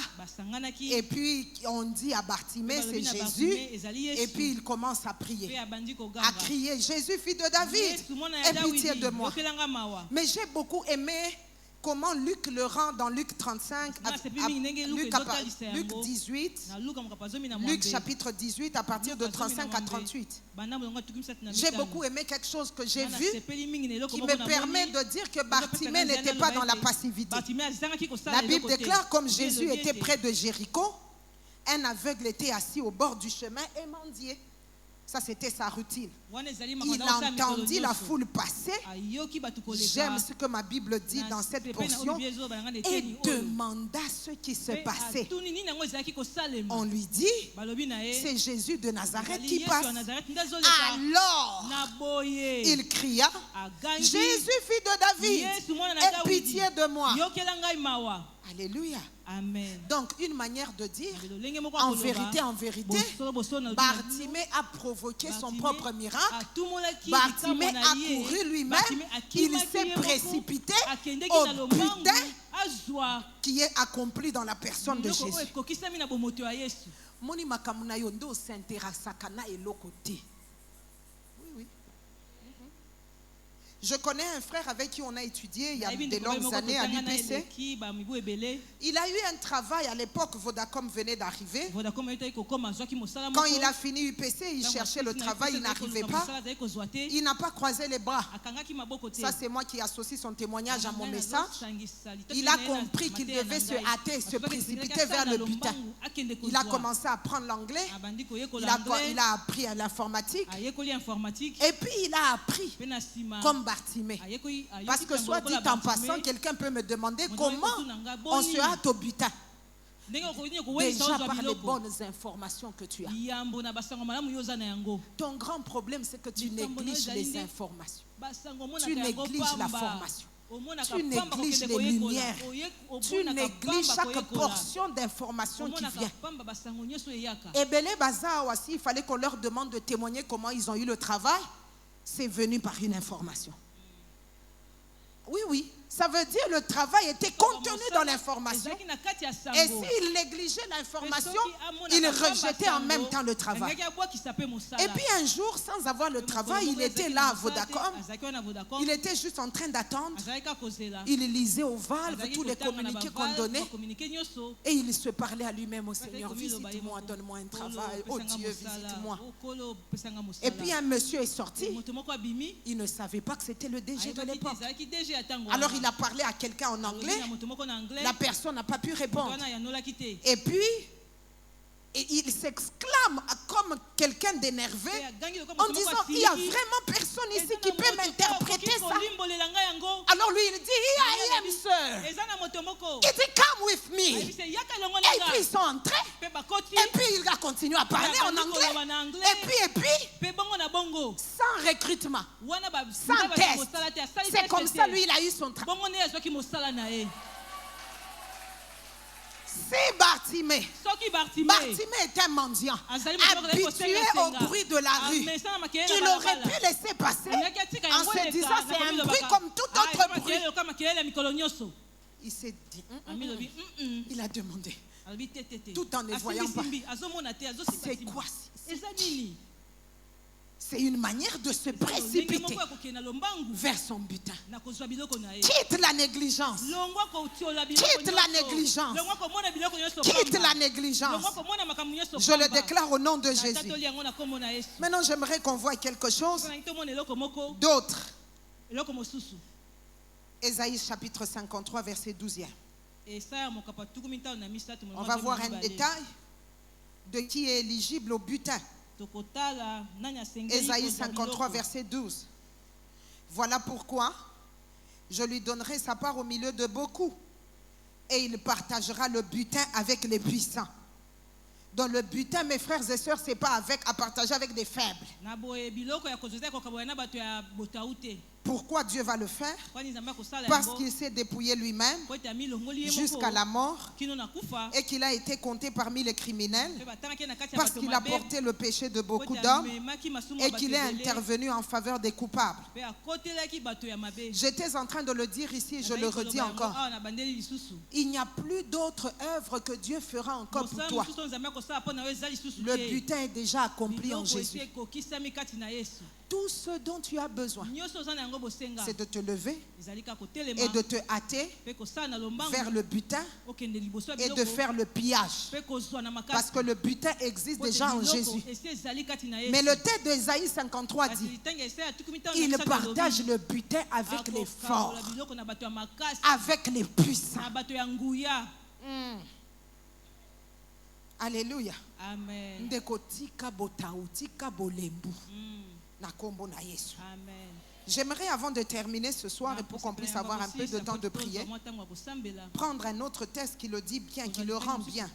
Et puis on dit à Bartimée, c'est Jésus, et puis il commence à prier, à crier, Jésus, fils de David, aie pitié de moi. Mais j'ai beaucoup aimé comment Luc le rend dans Luc 35, Luc 18, Luc chapitre 18 à partir de 35 à 38. J'ai beaucoup aimé quelque chose que j'ai vu qui me permet de dire que Bartimée n'était pas dans la passivité. La Bible déclare comme Jésus était près de Jéricho, un aveugle était assis au bord du chemin et mendiait. Ça, c'était sa routine. Il entendit la foule passer. J'aime ce que ma Bible dit dans cette portion. Et demanda ce qui se passait. On lui dit, c'est Jésus de Nazareth qui passe. Alors, il cria, Jésus, fils de David, aie pitié de moi. Alléluia. Amen. Donc, une manière de dire, en vérité, Bartimée a provoqué son propre miracle. Bartimée a couru lui-même. Il s'est précipité au butin qui est accompli dans la personne de Jésus. Moni makamuna yondo s'intéresse à kana et l'autre côté. Oui. Je connais un frère avec qui on a étudié il y a de longues années à l'UPC. Il a eu un travail à l'époque, Vodacom venait d'arriver. Quand il a fini UPC, il cherchait le travail, il n'arrivait pas. Il n'a pas croisé les bras. Ça, c'est moi qui associe son témoignage à mon message. Il a compris qu'il devait se hâter, se précipiter vers le butin. Il a commencé à apprendre l'anglais. Il a appris l'informatique. Et puis il a appris comme Bartimée. Parce que soit dit en passant, quelqu'un peut me demander comment on se hâte au butin. Déjà par les bonnes informations que tu as. Ton grand problème, c'est que tu négliges les informations. Tu négliges la formation. Tu négliges les lumières. Tu négliges chaque portion d'information qui vient. Et Belé Bazar aussi, il fallait qu'on leur demande de témoigner comment ils ont eu le travail. C'est venu par une information. Oui, oui. Ça veut dire que le travail était contenu dans l'information. Et s'il négligeait l'information, il rejetait en même temps le travail. Et puis un jour, sans avoir le travail, il était là à Vodacom. Il était juste en train d'attendre. Il lisait au valve tous les communiqués qu'on donnait. Et il se parlait à lui-même: au Seigneur, visite-moi, donne-moi un travail. Oh Dieu, visite-moi. Et puis un monsieur est sorti. Il ne savait pas que c'était le DG de l'époque. Alors il a parlé à quelqu'un en anglais. La personne n'a pas pu répondre. Et puis, il s'exclame comme quelqu'un d'énervé en disant: il n'y a vraiment personne ici qui peut m'interpréter ça. Alors lui, il dit: here I am, sir. Il dit: come with me. Et puis ils sont entrés. Et puis il a continué à parler en anglais. Et puis, sans recrutement, sans test. C'est comme ça, lui, il a eu son travail. C'est Bartimée. Bartimée est un mendiant, habitué au bruit de la rue. Il aurait pu laisser passer en se disant: c'est un bruit comme tout autre bruit. Il s'est dit, il a demandé, tout en ne voyant pas: c'est quoi? C'est une manière de se précipiter vers son butin. Quitte la négligence. Quitte la négligence. Quitte la négligence. Je le déclare au nom de Jésus. Maintenant, j'aimerais qu'on voie quelque chose d'autre. Ésaïe chapitre 53, verset 12e. On va voir un détail de qui est éligible au butin. Ésaïe 53, verset 12. Voilà pourquoi je lui donnerai sa part au milieu de beaucoup, et il partagera le butin avec les puissants. Donc le butin, mes frères et sœurs, c'est pas à partager avec des faibles. Pourquoi Dieu va le faire? Parce qu'il s'est dépouillé lui-même jusqu'à la mort et qu'il a été compté parmi les criminels, parce qu'il a porté le péché de beaucoup d'hommes et qu'il est intervenu en faveur des coupables. J'étais en train de le dire ici et je le redis encore. Il n'y a plus d'autre œuvre que Dieu fera encore pour toi. Le butin est déjà accompli en Jésus. Tout ce dont tu as besoin, c'est de te lever et de te hâter vers le butin et de faire le pillage. Parce que le butin existe déjà en Jésus. Mais le texte d'Ésaïe 53 dit: il partage le butin avec les forts, avec les puissants. Alléluia. Amen. J'aimerais, avant de terminer ce soir et pour qu'on puisse avoir un peu de temps de prier, prendre un autre texte qui le dit bien, qui le rend bien.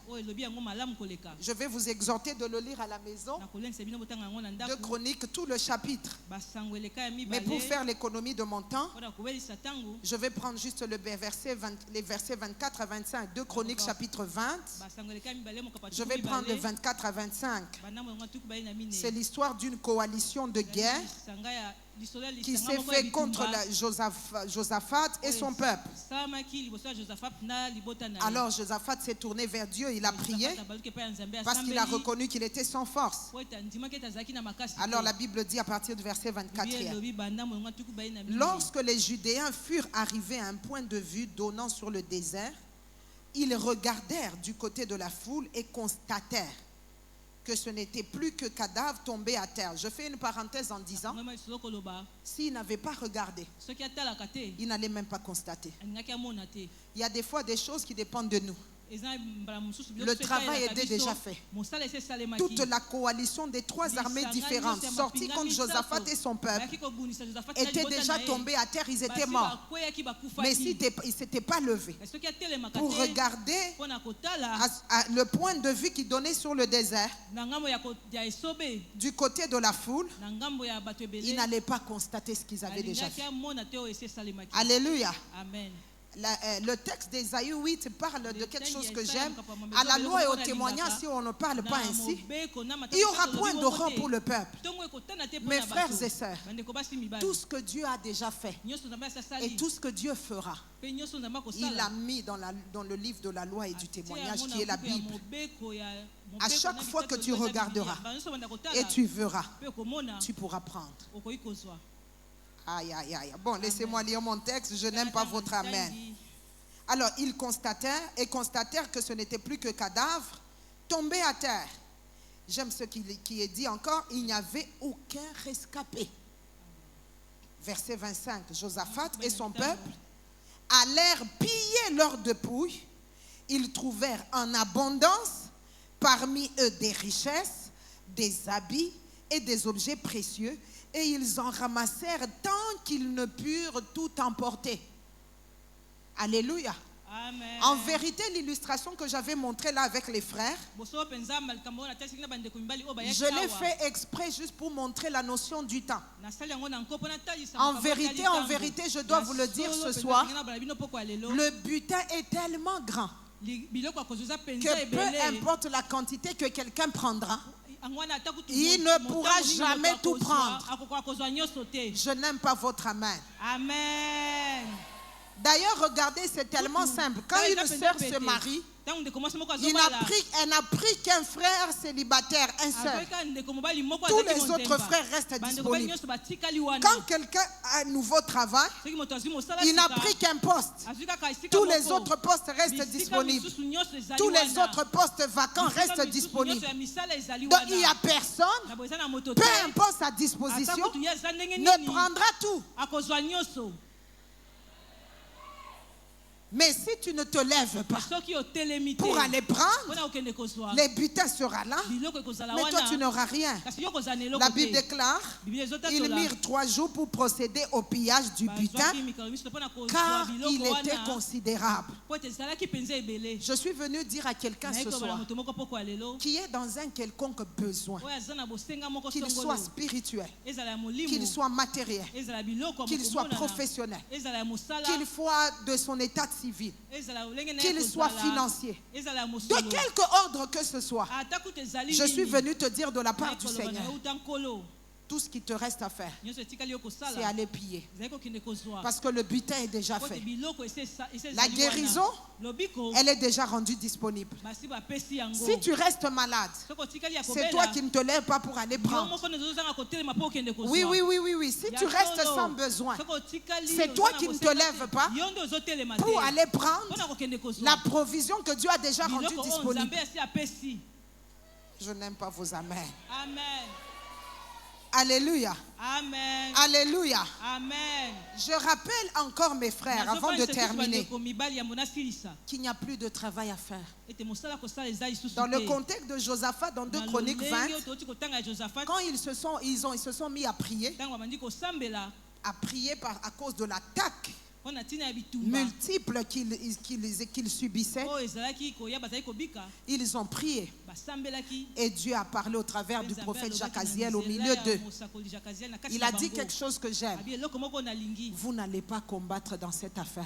Je vais vous exhorter de le lire à la maison. 2 Chroniques, tout le chapitre. Mais pour faire l'économie de mon temps, je vais prendre juste les versets 24 à 25. 2 Chroniques chapitre 20. Je vais prendre de 24 à 25. C'est l'histoire d'une coalition de guerre qui s'est fait contre Josaphat et son peuple. Alors Josaphat s'est tourné vers Dieu, il a prié parce qu'il a reconnu qu'il était sans force. Alors la Bible dit à partir du verset 24, lorsque les Judéens furent arrivés à un point de vue donnant sur le désert, ils regardèrent du côté de la foule et constatèrent que ce n'était plus que cadavres tombés à terre. Je fais une parenthèse en disant, s'ils n'avaient pas regardé, ils n'allaient même pas constater. Il y a des fois des choses qui dépendent de nous. Le travail était déjà fait. Toute la coalition des trois armées différentes sorties contre Josaphat et son peuple était déjà tombée à terre, ils étaient morts. Mais ils ne s'étaient pas levés pour regarder le point de vue qui donnait sur le désert, du côté de la foule, ils n'allaient pas constater ce qu'ils avaient déjà fait. Alléluia. Amen. Le texte d'Ésaïe 8 parle de quelque chose que j'aime. À la loi et au témoignage, si on ne parle pas ainsi, il y aura point d'horreur pour le peuple. Mes frères et sœurs, tout ce que Dieu a déjà fait et tout ce que Dieu fera, il l'a mis dans le livre de la loi et du témoignage qui est la Bible. À chaque fois que tu regarderas et tu verras, tu pourras prendre. Aïe, aïe, aïe. Bon, laissez-moi lire mon texte. Je n'aime pas votre amen. Alors, ils constatèrent que ce n'était plus que cadavres tombés à terre. J'aime ce qui est dit encore. Il n'y avait aucun rescapé. Verset 25. Josaphat et son peuple allèrent piller leurs dépouilles. Ils trouvèrent en abondance parmi eux des richesses, des habits et des objets précieux. Et ils en ramassèrent tant qu'ils ne purent tout emporter. Alléluia. Amen. En vérité, l'illustration que j'avais montrée là avec les frères, je l'ai fait exprès juste pour montrer la notion du temps. En vérité, je dois vous le dire ce soir, le butin est tellement grand que peu importe la quantité que quelqu'un prendra, il ne pourra jamais tout prendre. Je n'aime pas votre amen. Amen. D'ailleurs, regardez, c'est tellement simple. Quand une sœur se marie, elle n'a pris qu'un frère célibataire, un seul. Tous les autres frères restent disponibles. Quand quelqu'un a un nouveau travail, il n'a pris qu'un poste. Tous les autres postes restent disponibles. Tous les autres postes vacants restent disponibles. Donc il n'y a personne, peu importe sa disposition, ne prendra tout. Mais si tu ne te lèves pas pour aller prendre, les butins seront là, mais toi tu n'auras rien. La Bible déclare, ils mirent 3 jours pour procéder au pillage du butin, car il était considérable. Je suis venu dire à quelqu'un ce soir, qui est dans un quelconque besoin, qu'il soit spirituel, qu'il soit matériel, qu'il soit professionnel, qu'il soit de son état civil, qu'il soit financier, de quelque ordre que ce soit, je suis venu te dire de la part du Seigneur, tout ce qui te reste à faire, c'est aller piller. Parce que le butin est déjà fait. La guérison, elle est déjà rendue disponible. Si tu restes malade, c'est toi qui ne te lèves pas pour aller prendre. Oui. Si tu restes sans besoin, c'est toi qui ne te lèves pas pour aller prendre la provision que Dieu a déjà rendue disponible. Je n'aime pas vos amens. Amen. Alléluia. Amen. Alléluia. Amen. Je rappelle encore mes frères, avant de terminer, qu'il n'y a plus de travail à faire. Dans le contexte de Josaphat, dans 2 Chroniques 20, quand ils se sont mis à prier à cause de l'attaque multiples qu'ils subissaient, ils ont prié. Et Dieu a parlé au travers du prophète Jacaziel au milieu d'eux. Il a dit quelque chose que j'aime. Vous n'allez pas combattre dans cette affaire.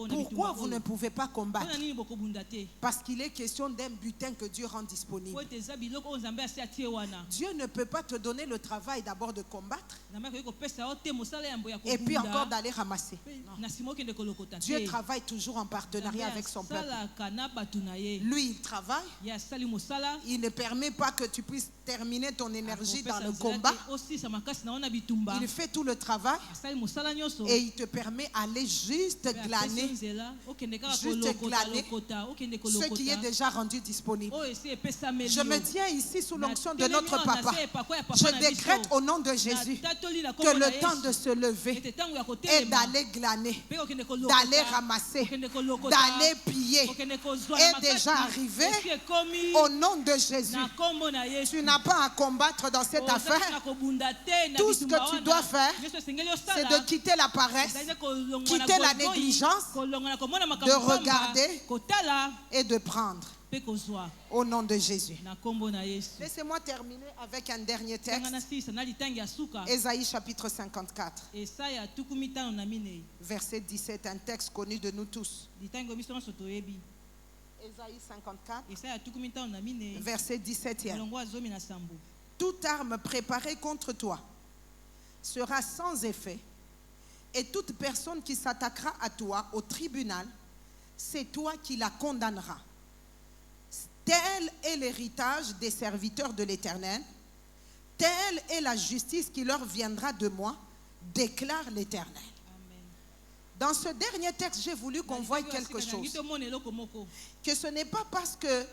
Pourquoi vous ne pouvez pas combattre? Parce qu'il est question d'un butin que Dieu rend disponible. Dieu ne peut pas te donner le travail d'abord de combattre et puis encore d'aller ramasser. Dieu travaille toujours en partenariat avec son peuple. Lui, il travaille. Il ne permet pas que tu puisses terminer ton énergie dans le combat. Il fait tout le travail et il te permet d'aller juste glaner ce qui est déjà rendu disponible. Je me tiens ici sous l'onction de notre papa. Je décrète au nom de Jésus que le temps de se lever et d'aller glaner, d'aller ramasser, d'aller piller est déjà arrivé au nom de Jésus. Tu n'as pas à combattre dans cette affaire. Tout ce que tu dois faire, c'est de quitter la paresse, quitter la négligence, de regarder et de prendre. Au nom de Jésus. Laissez-moi terminer avec un dernier texte. Ésaïe chapitre 54. Verset 17, un texte connu de nous tous. Ésaïe 54. Verset 17. Toute arme préparée contre toi sera sans effet, et toute personne qui s'attaquera à toi au tribunal, c'est toi qui la condamneras. Tel est l'héritage des serviteurs de l'Éternel. Telle est la justice qui leur viendra de moi, déclare l'Éternel. Dans ce dernier texte, j'ai voulu qu'on voie quelque chose. Que ce n'est pas parce que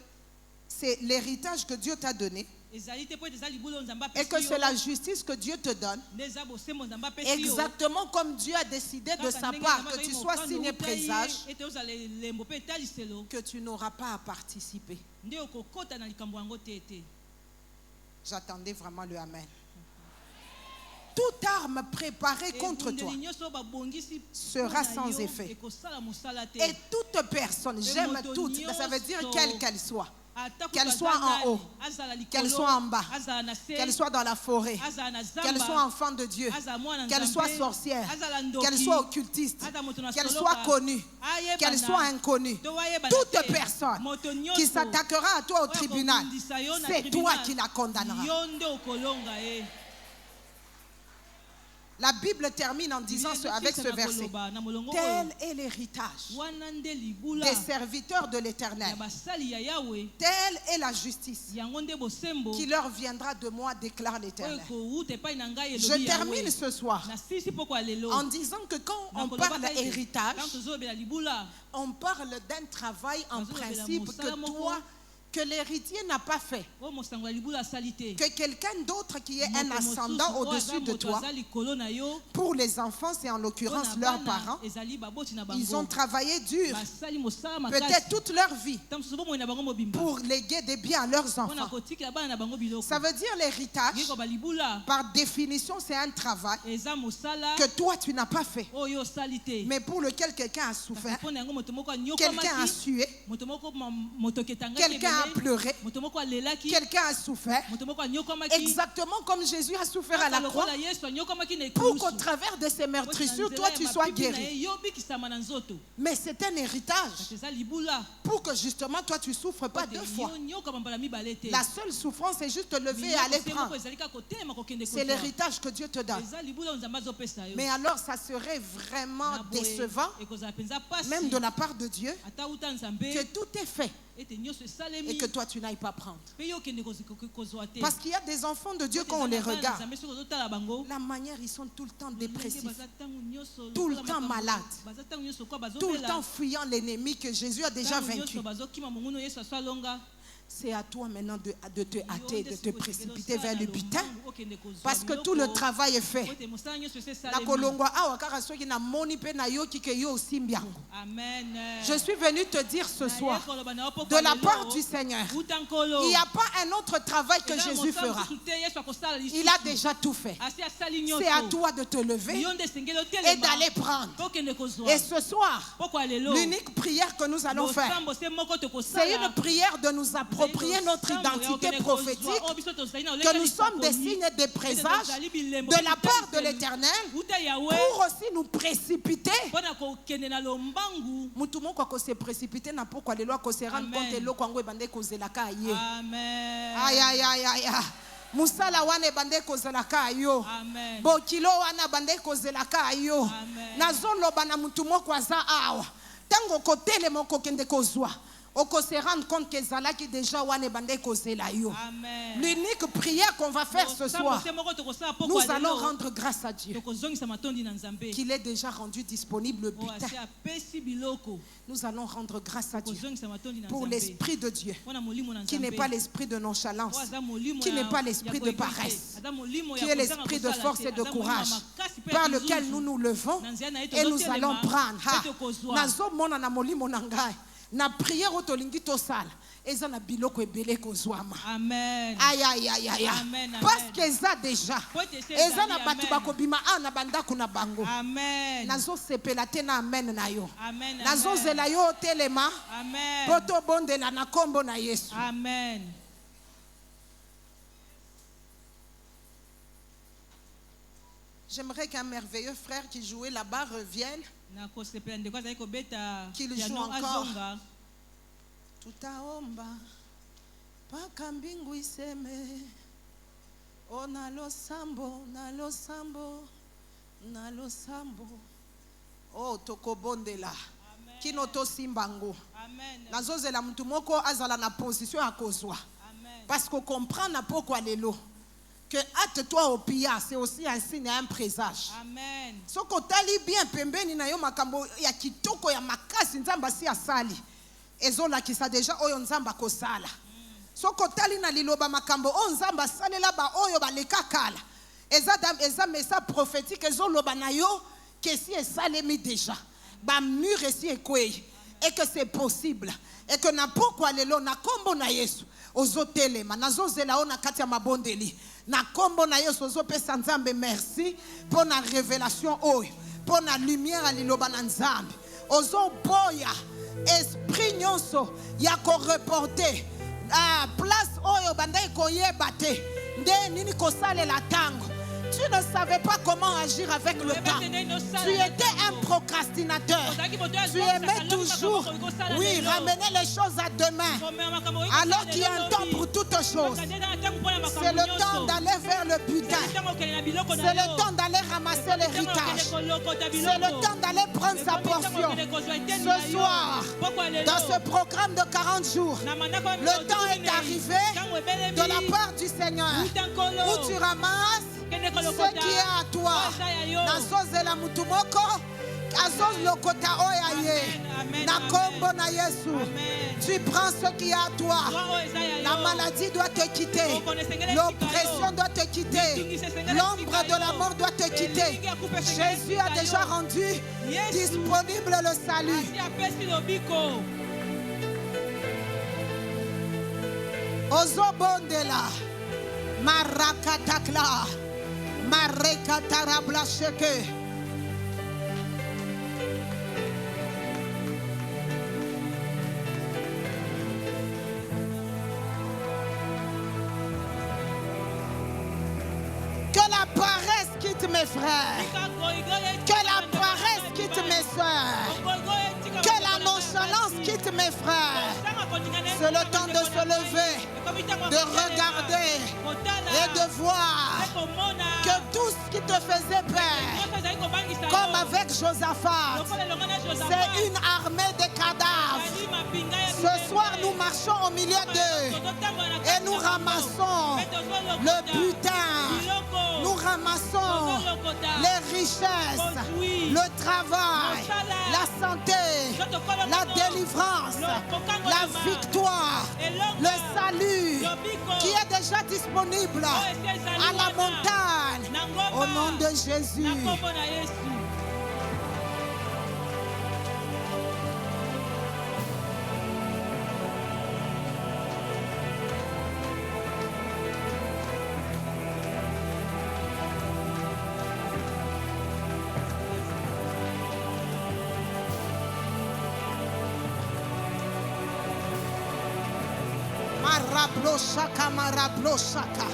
c'est l'héritage que Dieu t'a donné et que c'est la justice que Dieu te donne, exactement comme Dieu a décidé de sa part que tu sois signe et présage, que tu n'auras pas à participer. J'attendais vraiment le Amen. Toute arme préparée contre toi sera sans effet. Et toute personne, j'aime toute, ça veut dire quelle qu'elle soit en haut, qu'elle soit en bas, qu'elle soit dans la forêt, qu'elle soit enfant de Dieu, qu'elle soit sorcière, qu'elle soit occultiste, qu'elle soit connue, qu'elle soit inconnue, toute personne qui s'attaquera à toi au tribunal, c'est toi qui la condamneras. La Bible termine en disant avec ce verset: tel est l'héritage des serviteurs de l'Éternel. Telle est la justice qui leur viendra de moi, déclare l'Éternel. Je termine ce soir en disant que quand on parle d'héritage, on parle d'un travail en principe que toi, que l'héritier n'a pas fait, que quelqu'un d'autre qui est un ascendant au-dessus de toi, pour les enfants, c'est en l'occurrence leurs parents, ils ont travaillé dur, peut-être toute leur vie, pour léguer des biens à leurs enfants. Ça veut dire l'héritage, par définition, c'est un travail que toi tu n'as pas fait, mais pour lequel quelqu'un a souffert, quelqu'un a sué, quelqu'un a pleuré, quelqu'un a souffert, exactement comme Jésus a souffert à la croix, pour qu'au travers de ces meurtrissures, toi tu sois guéri. Mais c'est un héritage pour que justement toi tu souffres pas deux fois. La seule souffrance c'est juste te lever et aller prendre. C'est l'héritage que Dieu te donne. Mais alors ça serait vraiment décevant, même de la part de Dieu, que tout est fait et que toi tu n'ailles pas prendre. Parce qu'il y a des enfants de Dieu, quand on les regarde, la manière ils sont tout le temps dépressifs, tout le temps malades, tout le temps fuyant l'ennemi que Jésus a déjà vaincu. c'est à toi maintenant de te hâter, de te précipiter vers le butin. Parce que tout le travail est fait. Je suis venu te dire ce soir, de la part du Seigneur, il n'y a pas un autre travail que Jésus fera. Il a déjà tout fait. C'est à toi de te lever et d'aller prendre. Et ce soir, l'unique prière que nous allons faire, c'est une prière de nous approprier notre identité prophétique, que nous sommes des signes et des présages de la part de l'Éternel pour aussi nous précipiter. Se précipiter na pourquoi les lois qu'on se rendre compte et l'eau qu'on va bander cause la caille. Amen. Aïe aïe aïe aïe. Musala wane bande cause la caille. Bo kilo wana bande cause la caille. Nazolo bana mutumo kwa za awa. Tango côté les mon kokende kozwa. On se rend compte que Zala qui déjà wane bande cause la yo. L'unique prière qu'on va faire ce soir, nous allons rendre grâce à Dieu qu'il est déjà rendu disponible le butin. Nous allons rendre grâce à Dieu pour l'esprit de Dieu qui n'est pas l'esprit de nonchalance, qui n'est pas l'esprit de paresse, qui est l'esprit de force et de courage par lequel nous nous levons et nous allons prendre. Na prière au tolingi to sala eza na biloko ebele kozwama. Amen. Aïe aïe aïe aïe. Parce que eza déjà eza na batu bakobima na bandako na bango. Amen. Nazo sepela te na amen na yo. Amen. Nazo zela yo telema. Amen. Poto bondela na kombo na Yesu. Amen. J'aimerais qu'un merveilleux frère qui jouait là-bas revienne. Qu'il joue encore. Tutaomba paka mbingu iseme o nalo sambo o tokobondela kinoto simbango nazozela mtu moko azala na position à kozwa parce qu'on comprend na pourquoi lelo que hâte-toi au pilla, c'est aussi un signe et un présage. Amen. So ko tali bien pembeni na yo makambo ya kitoko ya makasi nzamba si asali. Ezola ki sa déjà oyo nzamba ko sala. So ko tali na liloba makambo o nzamba salela ba oyo ba lekakala. Eza message prophétique ezoloba na yo que si esalemi déjà. Ba mur esi ekwei et que c'est possible et que na pourquoi lelo na kombo na Yesu ozotelema nazozela ona kati ya mabondeli. Na kombo na Yesu ozopesa Nzambe merci pour la révélation oyo pour la lumière à liloba na Nzambe ozoboya esprit nyonso ya ko reporter place oyo bandai koyeba te nde nini kosalela tango. Tu ne savais pas comment agir avec le temps. Tu étais un procrastinateur. Tu aimais toujours, oui, ramener les choses à demain. Alors qu'il y a un temps pour toutes choses. C'est le temps d'aller vers le butin. C'est le temps d'aller ramasser l'héritage. C'est le temps d'aller prendre sa portion. Ce soir, dans ce programme de 40 jours, le temps est arrivé de la part du Seigneur où tu ramasses ce qui est à toi. Nazozela mutumoko azos lokota oyaye na kombo na Yesu. Tu prends ce qui est à toi. La maladie doit te quitter. L'oppression doit te quitter. L'ombre de la mort doit te quitter. Jésus a déjà rendu disponible le salut. Ozobondela Marakatakla Marekatarabla Sheke. Que la paresse quitte mes frères. Que la paresse quitte mes soeurs. Que la nonchalance quitte mes frères. C'est le temps de se lever, de regarder et de voir que tout ce qui te faisait peur, comme avec Josaphat, c'est une armée de cadavres. Ce soir, nous marchons au milieu d'eux et nous ramassons le butin, nous ramassons les richesses, le travail, la santé, la délivrance, la victoire, le salut qui est déjà disponible à la montagne. Au nom de Jésus. Marabloshaka, marabloshaka,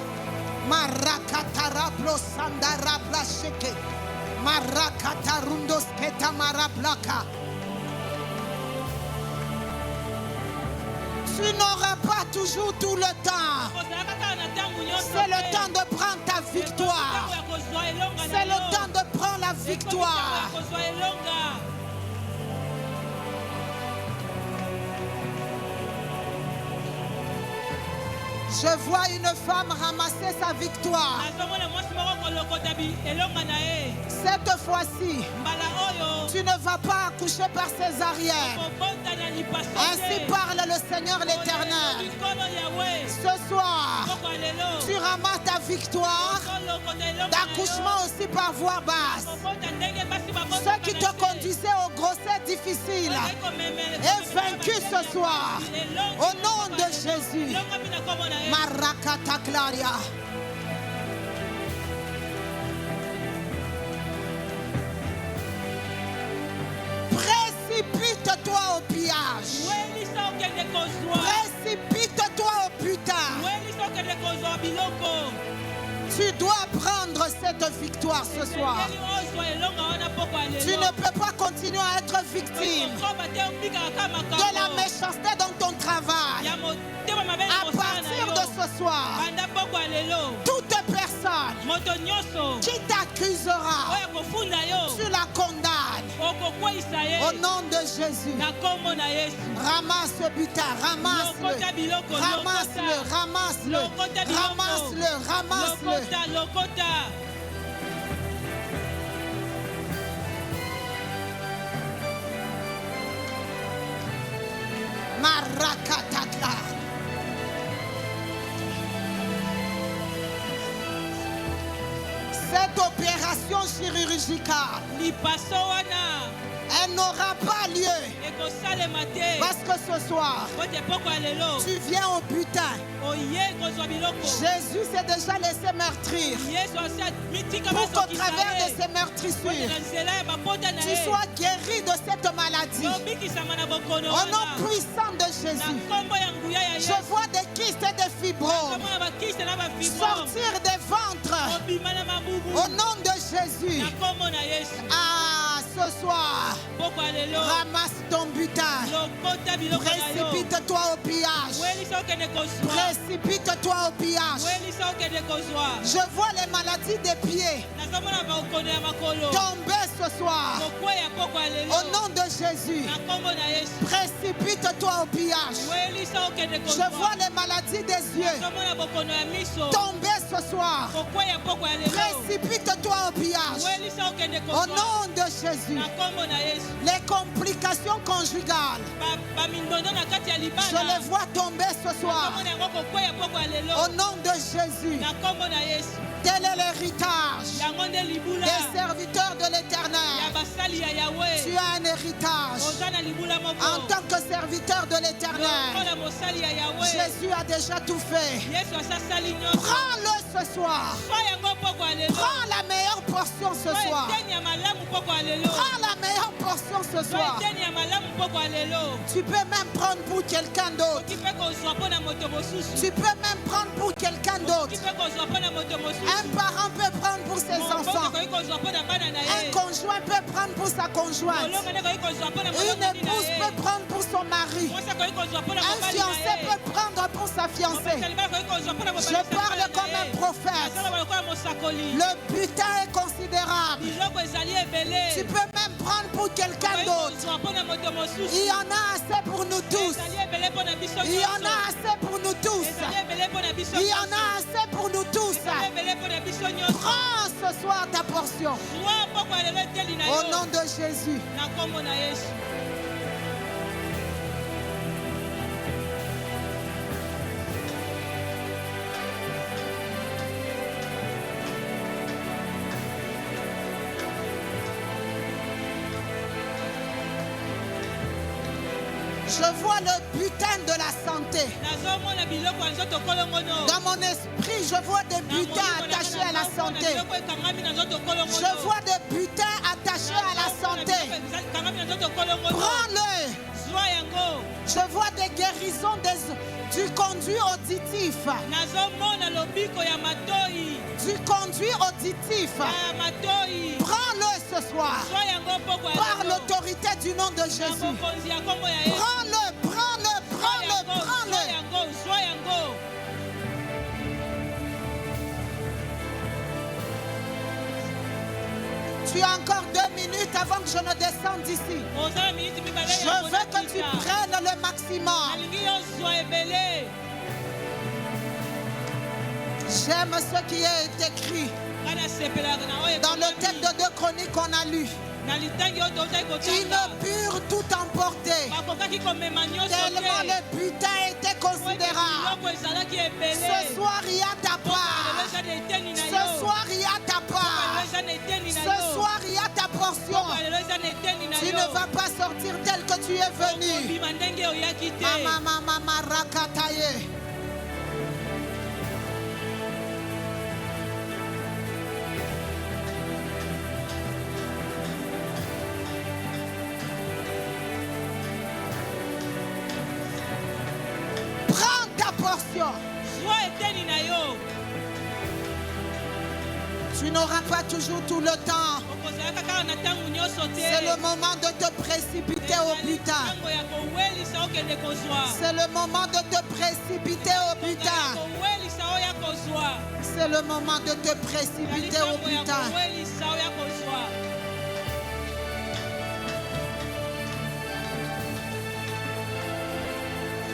marakatarablosandarablasheke, marakatarundosketa marablaka. Tu n'auras pas toujours tout le temps. C'est le temps de prendre ta victoire. C'est le temps de prendre la victoire. Je vois une femme ramasser sa victoire. Cette fois-ci, tu ne vas pas accoucher par césarienne. Ainsi parle le Seigneur l'Éternel. Ce soir, tu ramasses ta victoire d'accouchement aussi par voie basse. Ce qui te conduisait aux grossesses difficiles est vaincu ce soir. Au nom de Jésus. Marakata Claria. Précipite-toi au pillage. Précipite-toi au butin. Tu dois prendre cette victoire ce soir. Tu ne peux pas continuer à être victime de la méchanceté dans ton travail. À partir de ce soir, toute personne qui t'accusera, tu la condamnes. Au nom de Jésus, ramasse le butin, ramasse-le, ramasse-le, ramasse-le, ramasse-le, ramasse-le. Marakatakla. Cette opération chirurgicale, elle n'aura pas lieu. Parce que ce soir, tu viens au butin. Jésus s'est déjà laissé meurtrir pour qu'au travers de ces meurtrissures, tu sois guéri de cette maladie. Au nom puissant de Jésus, je vois des kystes et des fibromes sortir des ventres. Au nom de Jésus. Ah, ce soir, ramasse ton butin. Précipite-toi au pillage. Précipite-toi au pillage. Je vois les maladies des pieds tomber ce soir. Au nom de Jésus, précipite-toi au pillage. Je vois les maladies des yeux tomber ce soir. Précipite-toi au pillage. Au nom de Jésus. Les complications conjugales, je les vois tomber ce soir. Au nom de Jésus. Tel est l'héritage des serviteurs de l'Éternel. Tu as un héritage en tant que serviteur de l'Éternel. Jésus a déjà tout fait. Prends-le ce soir. Prends la meilleure portion ce soir. Prends la meilleure portion ce soir. Tu peux même prendre pour quelqu'un d'autre. Tu peux même prendre pour quelqu'un d'autre. Un parent peut prendre pour ses enfants. Un conjoint peut prendre pour sa conjointe. Une épouse peut prendre pour son mari. Un fiancé peut prendre pour sa fiancée. Je parle comme un prophète. Le butin est considérable. Tu peux même prendre pour quelqu'un d'autre. Il y en a assez pour nous tous. Il y en a assez pour nous tous. Il y en a assez pour nous tous. Prends ce soir ta portion. Au nom de Jésus. Je vois le butin de la santé. Dans mon esprit, je vois des butins attachés à la santé. Je vois des butins attachés à la santé. Prends-le. Je vois des guérisons du conduit auditif. Du conduit auditif. Prends-le ce soir. Par l'autorité du nom de Jésus. Prends-le, prends-le, prends-le, prends-le. Tu as encore 2 minutes avant que je ne descende d'ici. Je veux que tu prennes le maximum. J'aime ce qui est écrit dans le texte de 2 Chroniques qu'on a lu. Ils ne purent tout emporter, tellement le butin était considérable. Ce soir, il y a ta part. Ce soir, il y a ta part. Ce soir, il y a ta portion. Tu ne vas pas sortir tel que tu es venu. Mama rakataye. Prends ta portion. Tu n'auras pas toujours tout le temps. C'est le moment de te précipiter au butin. C'est le moment de te précipiter au butin. C'est le moment de te précipiter au butin.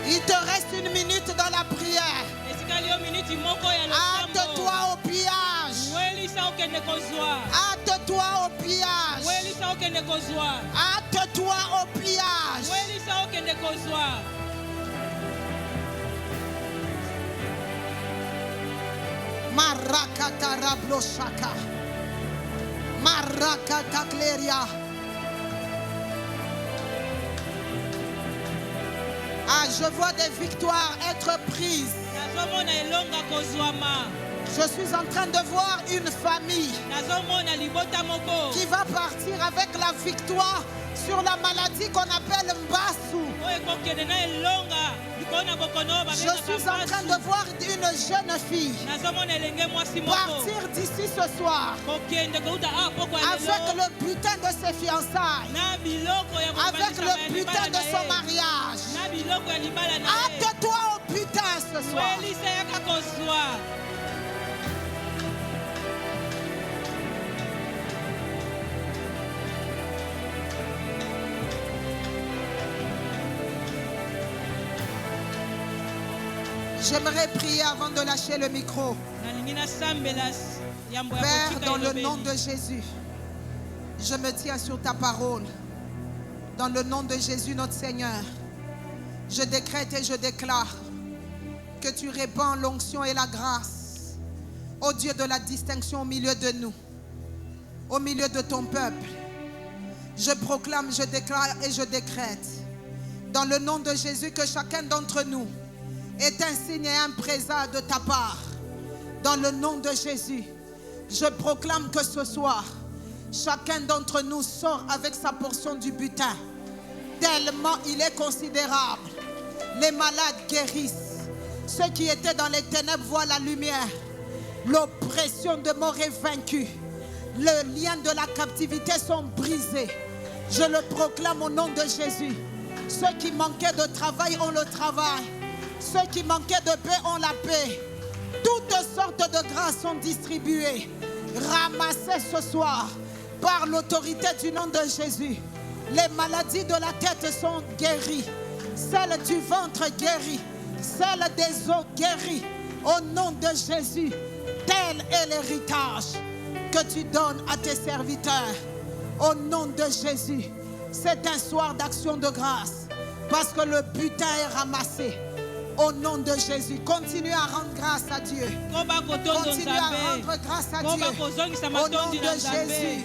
Il te reste 1 minute dans la prière. Hâte-toi au pillage. Hâte-toi au pillage. Hâte-toi au pillage. Marakata rabloshaka. Marakata kleria. Ah, je vois des victoires être prises. Je suis en train de voir une famille qui va partir avec la victoire sur la maladie qu'on appelle Mbasu. Je suis en train de voir une jeune fille partir d'ici ce soir avec le butin de ses fiançailles, avec le butin de son mariage. Hâte-toi au butin ce soir. J'aimerais prier avant de lâcher le micro. Père, dans le nom de Jésus, je me tiens sur ta parole. Dans le nom de Jésus, notre Seigneur, je décrète et je déclare que tu répands l'onction et la grâce, ô Dieu de la distinction au milieu de nous, au milieu de ton peuple. Je proclame, je déclare et je décrète, dans le nom de Jésus, que chacun d'entre nous est un signe et un présent de ta part. Dans le nom de Jésus, je proclame que ce soir, chacun d'entre nous sort avec sa portion du butin, tellement il est considérable. Les malades guérissent. Ceux qui étaient dans les ténèbres voient la lumière. L'oppression de mort est vaincue. Les liens de la captivité sont brisés. Je le proclame au nom de Jésus. Ceux qui manquaient de travail ont le travail. Ceux qui manquaient de paix ont la paix. Toutes sortes de grâces sont distribuées. Ramassez ce soir par l'autorité du nom de Jésus. Les maladies de la tête sont guéries. Celles du ventre guéries. Celles des os guéries. Au nom de Jésus, tel est l'héritage que tu donnes à tes serviteurs. Au nom de Jésus, c'est un soir d'action de grâce. Parce que le butin est ramassé. Au nom de Jésus, continue à rendre grâce à Dieu. Continue à rendre grâce à Dieu. Au nom de Jésus.